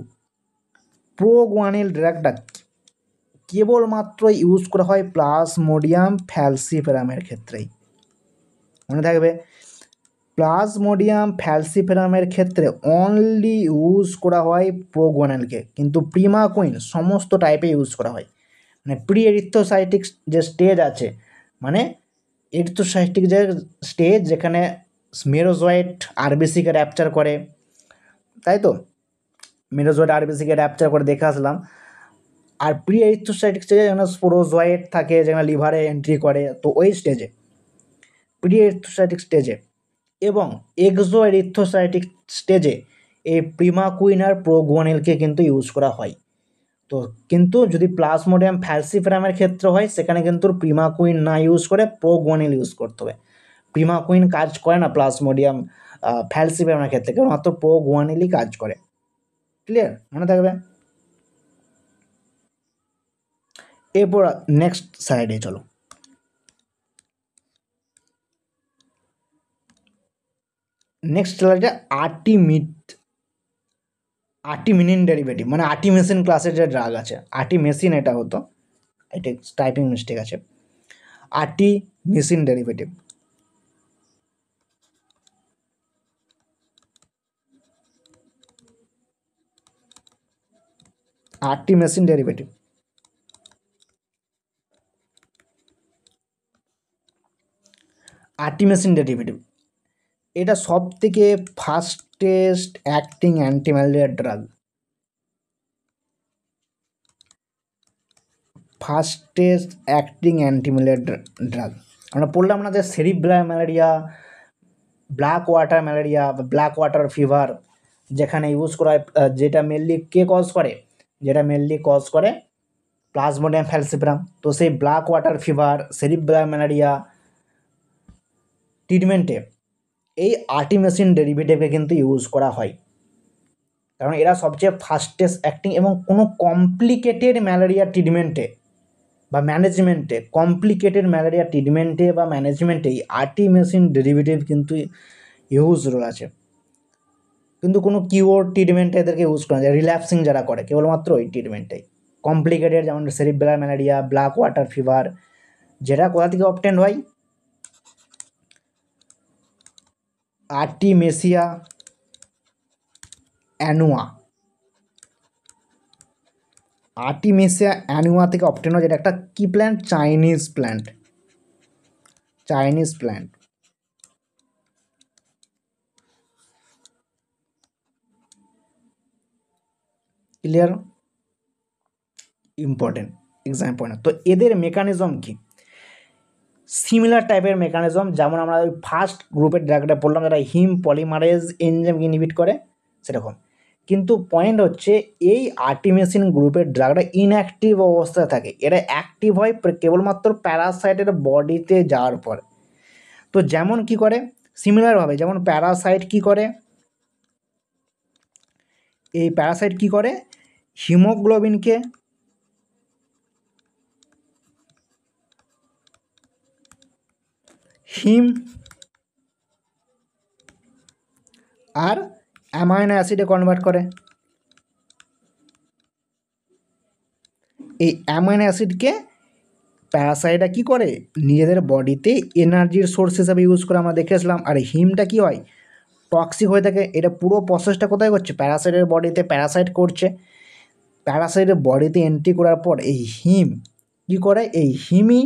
প্রোগুয়ানিল ড্রাগটা কেবলমাত্র ইউজ করা হয় প্লাজমোডিয়াম ফ্যালসিপারামের ক্ষেত্রেই, মনে থাকবে। প্লাজমোডিয়াম ফ্যালসিফেরামের ক্ষেত্রে অনলি ইউজ করা হয় প্রোগুয়ানিলকে, কিন্তু প্রিমাকুইন সমস্ত টাইপে ইউজ করা হয়। মানে প্রি এরিথ্রোসাইটিক যে স্টেজ আছে, মানে এরিথ্রোসাইটিক যে স্টেজ যেখানে মেরোজয়েট আরবিসিকে র্যাপচার করে, তাই তো মেরোজয়েট আরবিসিকে র্যাপচার করে দেখে আসলাম। আর প্রি এরিথ্রোসাইটিক স্টেজে যেখানে স্পোরোজয়েট থাকে, যেখানে লিভারে এন্ট্রি করে, তো ওই স্টেজে প্রি এরিথ্রোসাইটিক স্টেজে এবং এক্সো এরিথ্রোসাইটিক স্টেজে এই প্রিমাকুইন আর প্রোগুয়ানিলকে কিন্তু ইউজ করা হয়। তো কিন্তু যদি প্লাজমোডিয়াম ফ্যালসিফেরামের ক্ষেত্রে হয়, সেখানে কিন্তু প্রিমাকুইন না ইউজ করে প্রোগুয়ানিল ইউজ করতে হবে। প্রিমাকুইন কাজ করে না প্লাজমোডিয়াম ফ্যালসিফেরামের ক্ষেত্রে, কেবলমাত্র প্রোগুয়ানিলই কাজ করে। ক্লিয়ার, মনে থাকবে। এরপর নেক্সট সাইডে চলো। নেক্সট স্লাইডে আর্টিমিনিন ডেরিভেটিভ, মানে আর্টিমেসিন ক্লাসের যে ড্রাগ আছে, আর্টিমেসিন এটা হতো, এটা টাইপিং মিস্টেক আছে, artemisinin derivative. Artemisinin derivative artemisinin derivative এটা সব থেকে fastest acting antimalaria drug. Fastest acting antimalaria drug আমরা পড়লাম না যে cerebral malaria, black water malaria বা ব্ল্যাক ওয়াটার ফিভার যেখানে ইউজ করা হয়, যেটা মেনলি কে কজ করে, যেটা মেনলি কজ করে প্লাজমোডিয়াম ফ্যালসিফেরাম। তো সেই black water fever, cerebral malaria ট্রিটমেন্টে এই আর্টিমেসিন ডেরিভেটিভকে কিন্তু ইউজ করা হয়, কারণ এরা সবচেয়ে ফাস্টেস্ট অ্যাক্টিং এবং কোনো কমপ্লিকেটেড ম্যালেরিয়া ট্রিটমেন্টে বা ম্যানেজমেন্টে, কমপ্লিকেটেড ম্যালেরিয়া ট্রিটমেন্টে বা ম্যানেজমেন্টে এই আর্টিমেসিন ডেরিভেটিভ কিন্তু ইউজ রোল আছে। কিন্তু কোনো কিওর ট্রিটমেন্টে এদেরকে ইউজ করা যায়, রিল্যাপসিং যারা করে কেবলমাত্র ওই ট্রিটমেন্টেই। কমপ্লিকেটেড যেমন cerebral malaria, black water fever, যেটা কোথা থেকে অবটেন্ড হয়, আর্টিমেসিয়া অ্যানুয়া, আর্টিমেসিয়া অ্যানুয়া থেকে অবটেন্ড হয়, যেটা একটা কি plant, Chinese plant, Chinese plant. Clear, important exam point. তো এদের মেকানিজম কি, সিমিলার টাইপের মেকানিজম যেমন আমরা ওই ফার্স্ট গ্রুপের ড্রাগটা পড়লাম, যারা হিম পলিমারেজ এনজাইমকে ইনহিবিট করে সেরকম। কিন্তু পয়েন্ট হচ্ছে এই আর্টিমেসিন গ্রুপের ড্রাগটা ইনঅ্যাক্টিভ অবস্থায় থাকে, এরা অ্যাক্টিভ হয় কেবলমাত্র প্যারাসাইটের বডিতে যাওয়ার পর। তো যেমন কি করে, সিমিলারভাবে যেমন প্যারাসাইট কি করে, এই প্যারাসাইট কি করে, হিমোগ্লোবিনকে হিম আর অ্যামাইনো অ্যাসিডে কনভার্ট করে। এই অ্যামাইনো অ্যাসিডকে প্যারাসাইটরা কী করে, নিজেদের বডিতে এনার্জির সোর্স হিসাবে ইউজ করে, আমরা দেখেছিলাম। আর হিমটা কী হয়, টক্সিক হয়ে থাকে। এটা পুরো প্রসেসটা কোথায় করছে, প্যারাসাইটের বডিতে প্যারাসাইট করছে। প্যারাসাইটের বডিতে এন্ট্রি করার পর এই হিম কী করে, এই হিমই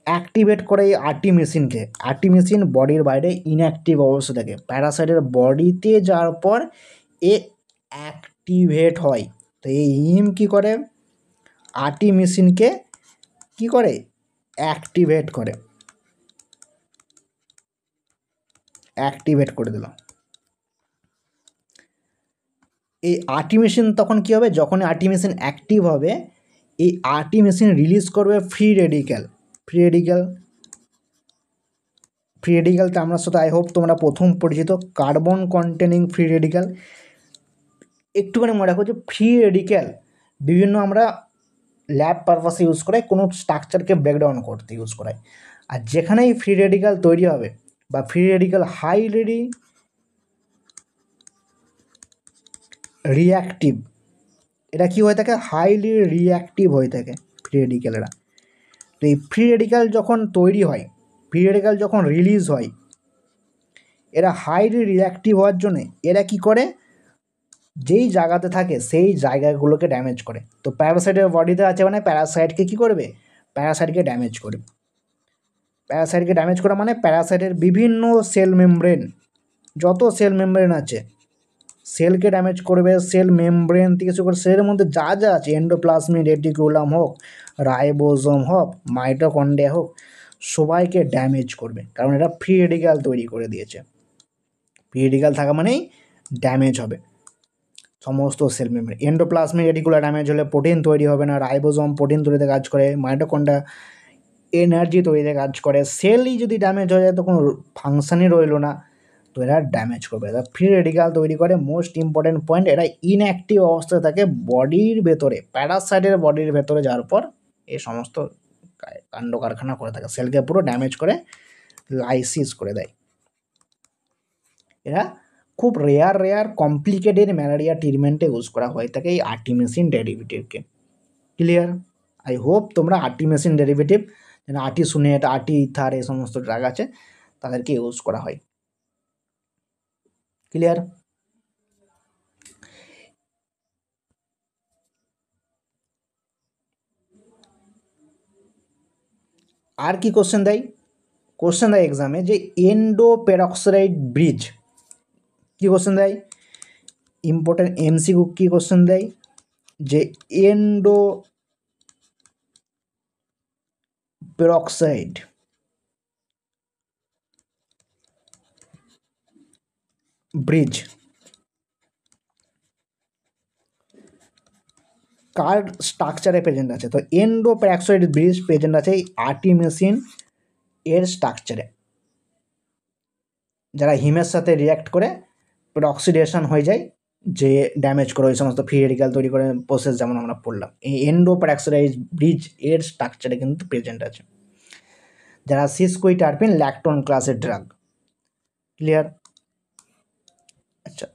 অ্যাক্টিভেট করে এই আর্টিমেসিনকে। আর্টিমেসিন বডির বাইরে ইনঅ্যাক্টিভ অবস্থা থাকে, প্যারাসাইটের বডিতে যাওয়ার পর এ অ্যাক্টিভেট হয়। তো এই হিম কী করে, আর্টিমেসিনকে কী করে, অ্যাক্টিভেট করে, অ্যাক্টিভেট করে দিল। এই আর্টিমেসিন তখন কী হবে, যখন আর্টিমেসিন অ্যাক্টিভ হবে, এই আর্টিমেসিন রিলিজ করবে free radical. Free radical, free রেডিক্যালটা আমার সাথে আই হোপ তোমরা প্রথম পরিচিত, কার্বন কন্টেনিং ফ্রি রেডিক্যাল। একটুখানি মনে রাখো যে ফ্রি রেডিক্যাল বিভিন্ন আমরা ল্যাব পারপাসে ইউজ করাই, কোনো স্ট্রাকচারকে ব্রেকডাউন করতে ইউজ করাই। আর যেখানেই ফ্রি রেডিক্যাল তৈরি হবে বা ফ্রি রেডিক্যাল হাইলি রিঅ্যাক্টিভ, এটা কী হয়ে থাকে, হাইলি রিঅ্যাক্টিভ হয়ে থাকে ফ্রি রেডিক্যালেরা। তো এই ফ্রি রেডিক্যাল যখন তৈরি হয়, ফ্রি রেডিক্যাল যখন রিলিজ হয়, এরা হাইলি রিঅ্যাক্টিভ হওয়ার জন্য এরা কি করে, যেই জায়গাতে থাকে সেই জায়গাগুলোকে ড্যামেজ করে। তো প্যারাসাইটের বডিতে আছে মানে প্যারাসাইটকে কী করবে, প্যারাসাইটকে ড্যামেজ করবে। প্যারাসাইটকে ড্যামেজ করা মানে প্যারাসাইটের বিভিন্ন সেল মেমব্রেন, যত সেল মেমব্রেন আছে সেলকে ড্যামেজ করবে। সেল মেমব্রেন থেকে শুরু করে সেলের মধ্যে যা যা আছে, এন্ডোপ্লাজমিক রেটিকুলাম হোক, রাইবোজোম হোক, মাইটোকন্ড্রিয়া হোক, সবাইকে ড্যামেজ করবে, কারণ এটা ফ্রি রেডিক্যাল তৈরি করে দিয়েছে। ফ্রি রেডিক্যাল থাকা মানেই ড্যামেজ হবে সমস্ত cell membrane. Endoplasmic reticular damage হলে প্রোটিন তৈরি হবে না, রাইবোজোম প্রোটিন তৈরিতে কাজ করে, মাইটোকন্ড্রিয়া এনার্জি তৈরিতে কাজ করে। সেলই যদি ড্যামেজ হয়ে যায় তো কোনো ফাংশনই রইলো না, তো এরা ড্যামেজ করবে। এরা ফ্রি রেডিক্যাল তৈরি করে। মোস্ট ইম্পর্টেন্ট পয়েন্ট, এরা ইনঅ্যাক্টিভ অবস্থায় থাকে বডির ভেতরে, প্যারাসাইটের বডির ভেতরে যাওয়ার পর এই সমস্ত কাণ্ড কারখানা করে থাকে, সেলকে পুরো ড্যামেজ করে লাইসিস করে দেয়। এরা খুব রেয়ার কমপ্লিকেটেড ম্যালেরিয়া ট্রিটমেন্টে ইউজ করা হয়ে থাকে এই আর্টিমিসিন ডেরিভেটিভকে। ক্লিয়ার? আই হোপ তোমরা আর্টিমিসিন ডেরিভেটিভ, যেন আর্টিসুনেট, আর্টি ইথার, এই সমস্ত ড্রাগ আছে তাদেরকে ইউজ করা হয়। ক্লিয়ার? আর কি কোশ্চেন দেয়? কোশ্চেন দেয় এক্সামে যে এন্ডো পেরক্সাইড ব্রিজ, কি কোশ্চেন দেয়? ইম্পর্টেন্ট এমসিকিউ কি কোশ্চেন দেয় যে এন্ডো পেরক্সাইড ব্রিজ কার স্ট্রাকচারে প্রেজেন্ট আছে? তো এন্ডো পেরক্সাইড ব্রিজ প্রেজেন্ট আছে এই আর্টিমিসিন এর স্ট্রাকচারে। যারা হিমের সাথে রিয়াক্ট করে অক্সিডেশন হয়ে যায়, যে ড্যামেজ করে ওই সমস্ত ফ্রি রেডিক্যাল তৈরি করে প্রসেস, যেমন আমরা পড়লাম, এই এন্ডো পেরক্সাইড ব্রিজ এর স্ট্রাকচারে কিন্তু প্রেজেন্ট আছে। যারা সিসকোইটারপিন ল্যাকটোন ক্লাসের ড্রাগ। ক্লিয়ার? আচ্ছা,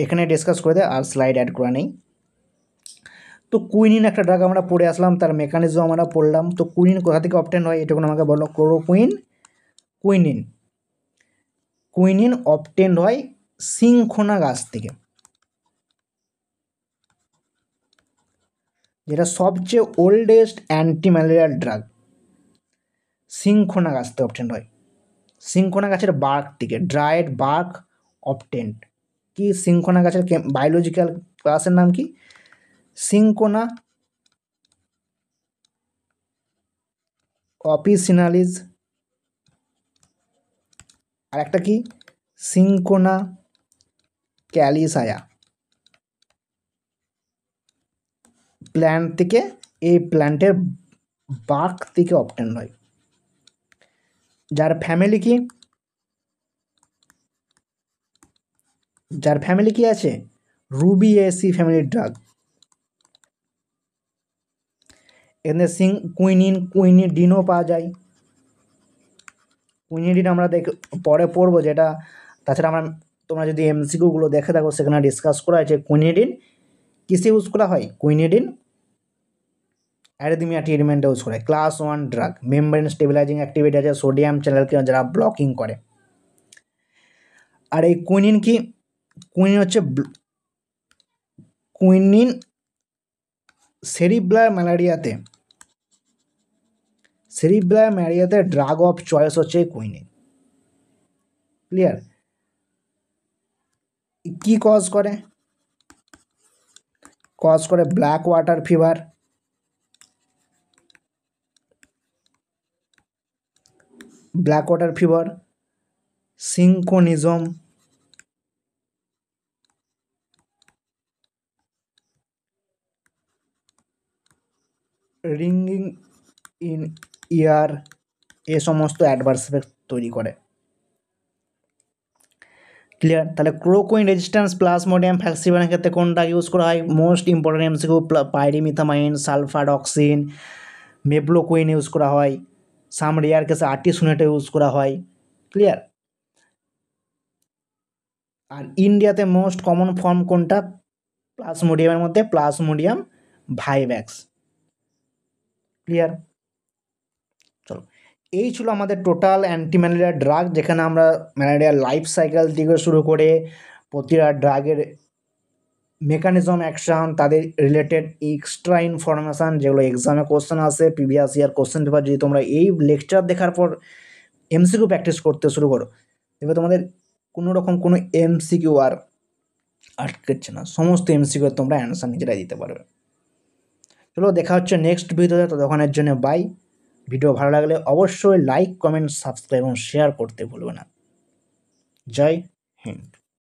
এখানে ডিসকাস করে দেয়, আর স্লাইড অ্যাড করা নেই। তো কুইনিন একটা ড্রাগ আমরা পড়ে আসলাম, তার মেকানিজম আমরা পড়লাম। তো কুইনিন কোথা থেকে অবটেন হয় এটুকু আমাকে বলো। কুইনিন অবটেন্ড হয় সিংখোনা গাছ থেকে, যেটা সবচেয়ে ওল্ডেস্ট অ্যান্টি ম্যালেরিয়াল ড্রাগ। সিংখোনা গাছ থেকে অবটেন্ড হয়, সিংখোনা গাছের বার্ক থেকে, ড্রাইড বার্ক অবটেন্ড। কি সিংখোনা গাছের বায়োলজিক্যাল ক্লাসের নাম কি? সিংকোনা অপিসিনালিস, আর একটা কি সিংকোনা ক্যালিসায়া। প্ল্যান্ট থেকে, এই প্ল্যান্টের বার্ক থেকে অবটেন হয়। যার ফ্যামিলি কি, যার ফ্যামিলি কি আছে? রুবিয়েসি ফ্যামিলির ড্রাগ। এখানে কুইনিডিনও পাওয়া যায়। কুইনিডিন আমরা পরে পড়বো, যেটা তাছাড়া আমরা, তোমরা যদি এমসিকিউগুলো দেখে থাকো সেখানে ডিসকাস করা হয়েছে কুইনিডিন কিসে ইউজ করা হয়। কুইনিডিন অ্যারিথমিয়া ট্রিটমেন্টে ইউজ করে। Class 1 drug, membrane stabilising activity আছে, সোডিয়াম চ্যানেলকে যারা ব্লকিং করে। আর এই কুইনিন কি, কুইনিন হচ্ছে কুইনিন সেরিব্রাল ম্যালেরিয়াতে ড্রাগ অফ চয়েস হচ্ছে কুইনিন। ক্লিয়ার? কি কজ করে? কজ করে black water fever, cinchonism, ringing in ear, এ সমস্ত অ্যাডভার্স এফেক্ট তৈরি করে। ক্লিয়ার? তাহলে ক্লোরোকুইন রেজিস্ট্যান্স প্লাজমোডিয়াম ফ্যাক্সিবানের ক্ষেত্রে কোনটা ইউজ করা হয়? মোস্ট ইম্পর্টেন্ট এমসিকিউ, পাইরিমিথামাইন, সালফাডক্সিন, মেবলোকুইন ইউজ করা হয়। সাম রেয়ার কেসে আর্টিসুনেটে ইউজ করা হয়। ক্লিয়ার? আর ইন্ডিয়াতে মোস্ট কমন ফর্ম কোনটা প্লাজমোডিয়ামের মধ্যে? Plasmodium vivax. ক্লিয়ার? চলো, এই ছিল আমাদের টোটাল অ্যান্টি ম্যালেরিয়া ড্রাগ, যেখানে আমরা ম্যালেরিয়ার লাইফ সাইকেল থেকে শুরু করে প্রতিটা ড্রাগের মেকানিজম অ্যাকশন, তাদের রিলেটেড এক্সট্রা ইনফরমেশান যেগুলো এক্সামে কোশ্চেন আসে, প্রিভিয়াস ইয়ার কোশ্চেন পেপার যদি তোমরা এই লেকচার দেখার পর এমসিকিউ প্র্যাকটিস করতে শুরু করো, এবার তোমাদের কোনো রকম কোনো এমসিকিউ আর আটকাচ্ছে না, সমস্ত এমসিকিউ তোমরা অ্যান্সার নিজেরাই দিতে পারবে। চলো দেখা হচ্ছে নেক্সট ভিডিওতে, ততক্ষণের জন্য বাই। ভিডিও ভালো লাগলে অবশ্যই লাইক, কমেন্ট, সাবস্ক্রাইব এবং শেয়ার করতে ভুলবে না। জয় হিন্দ।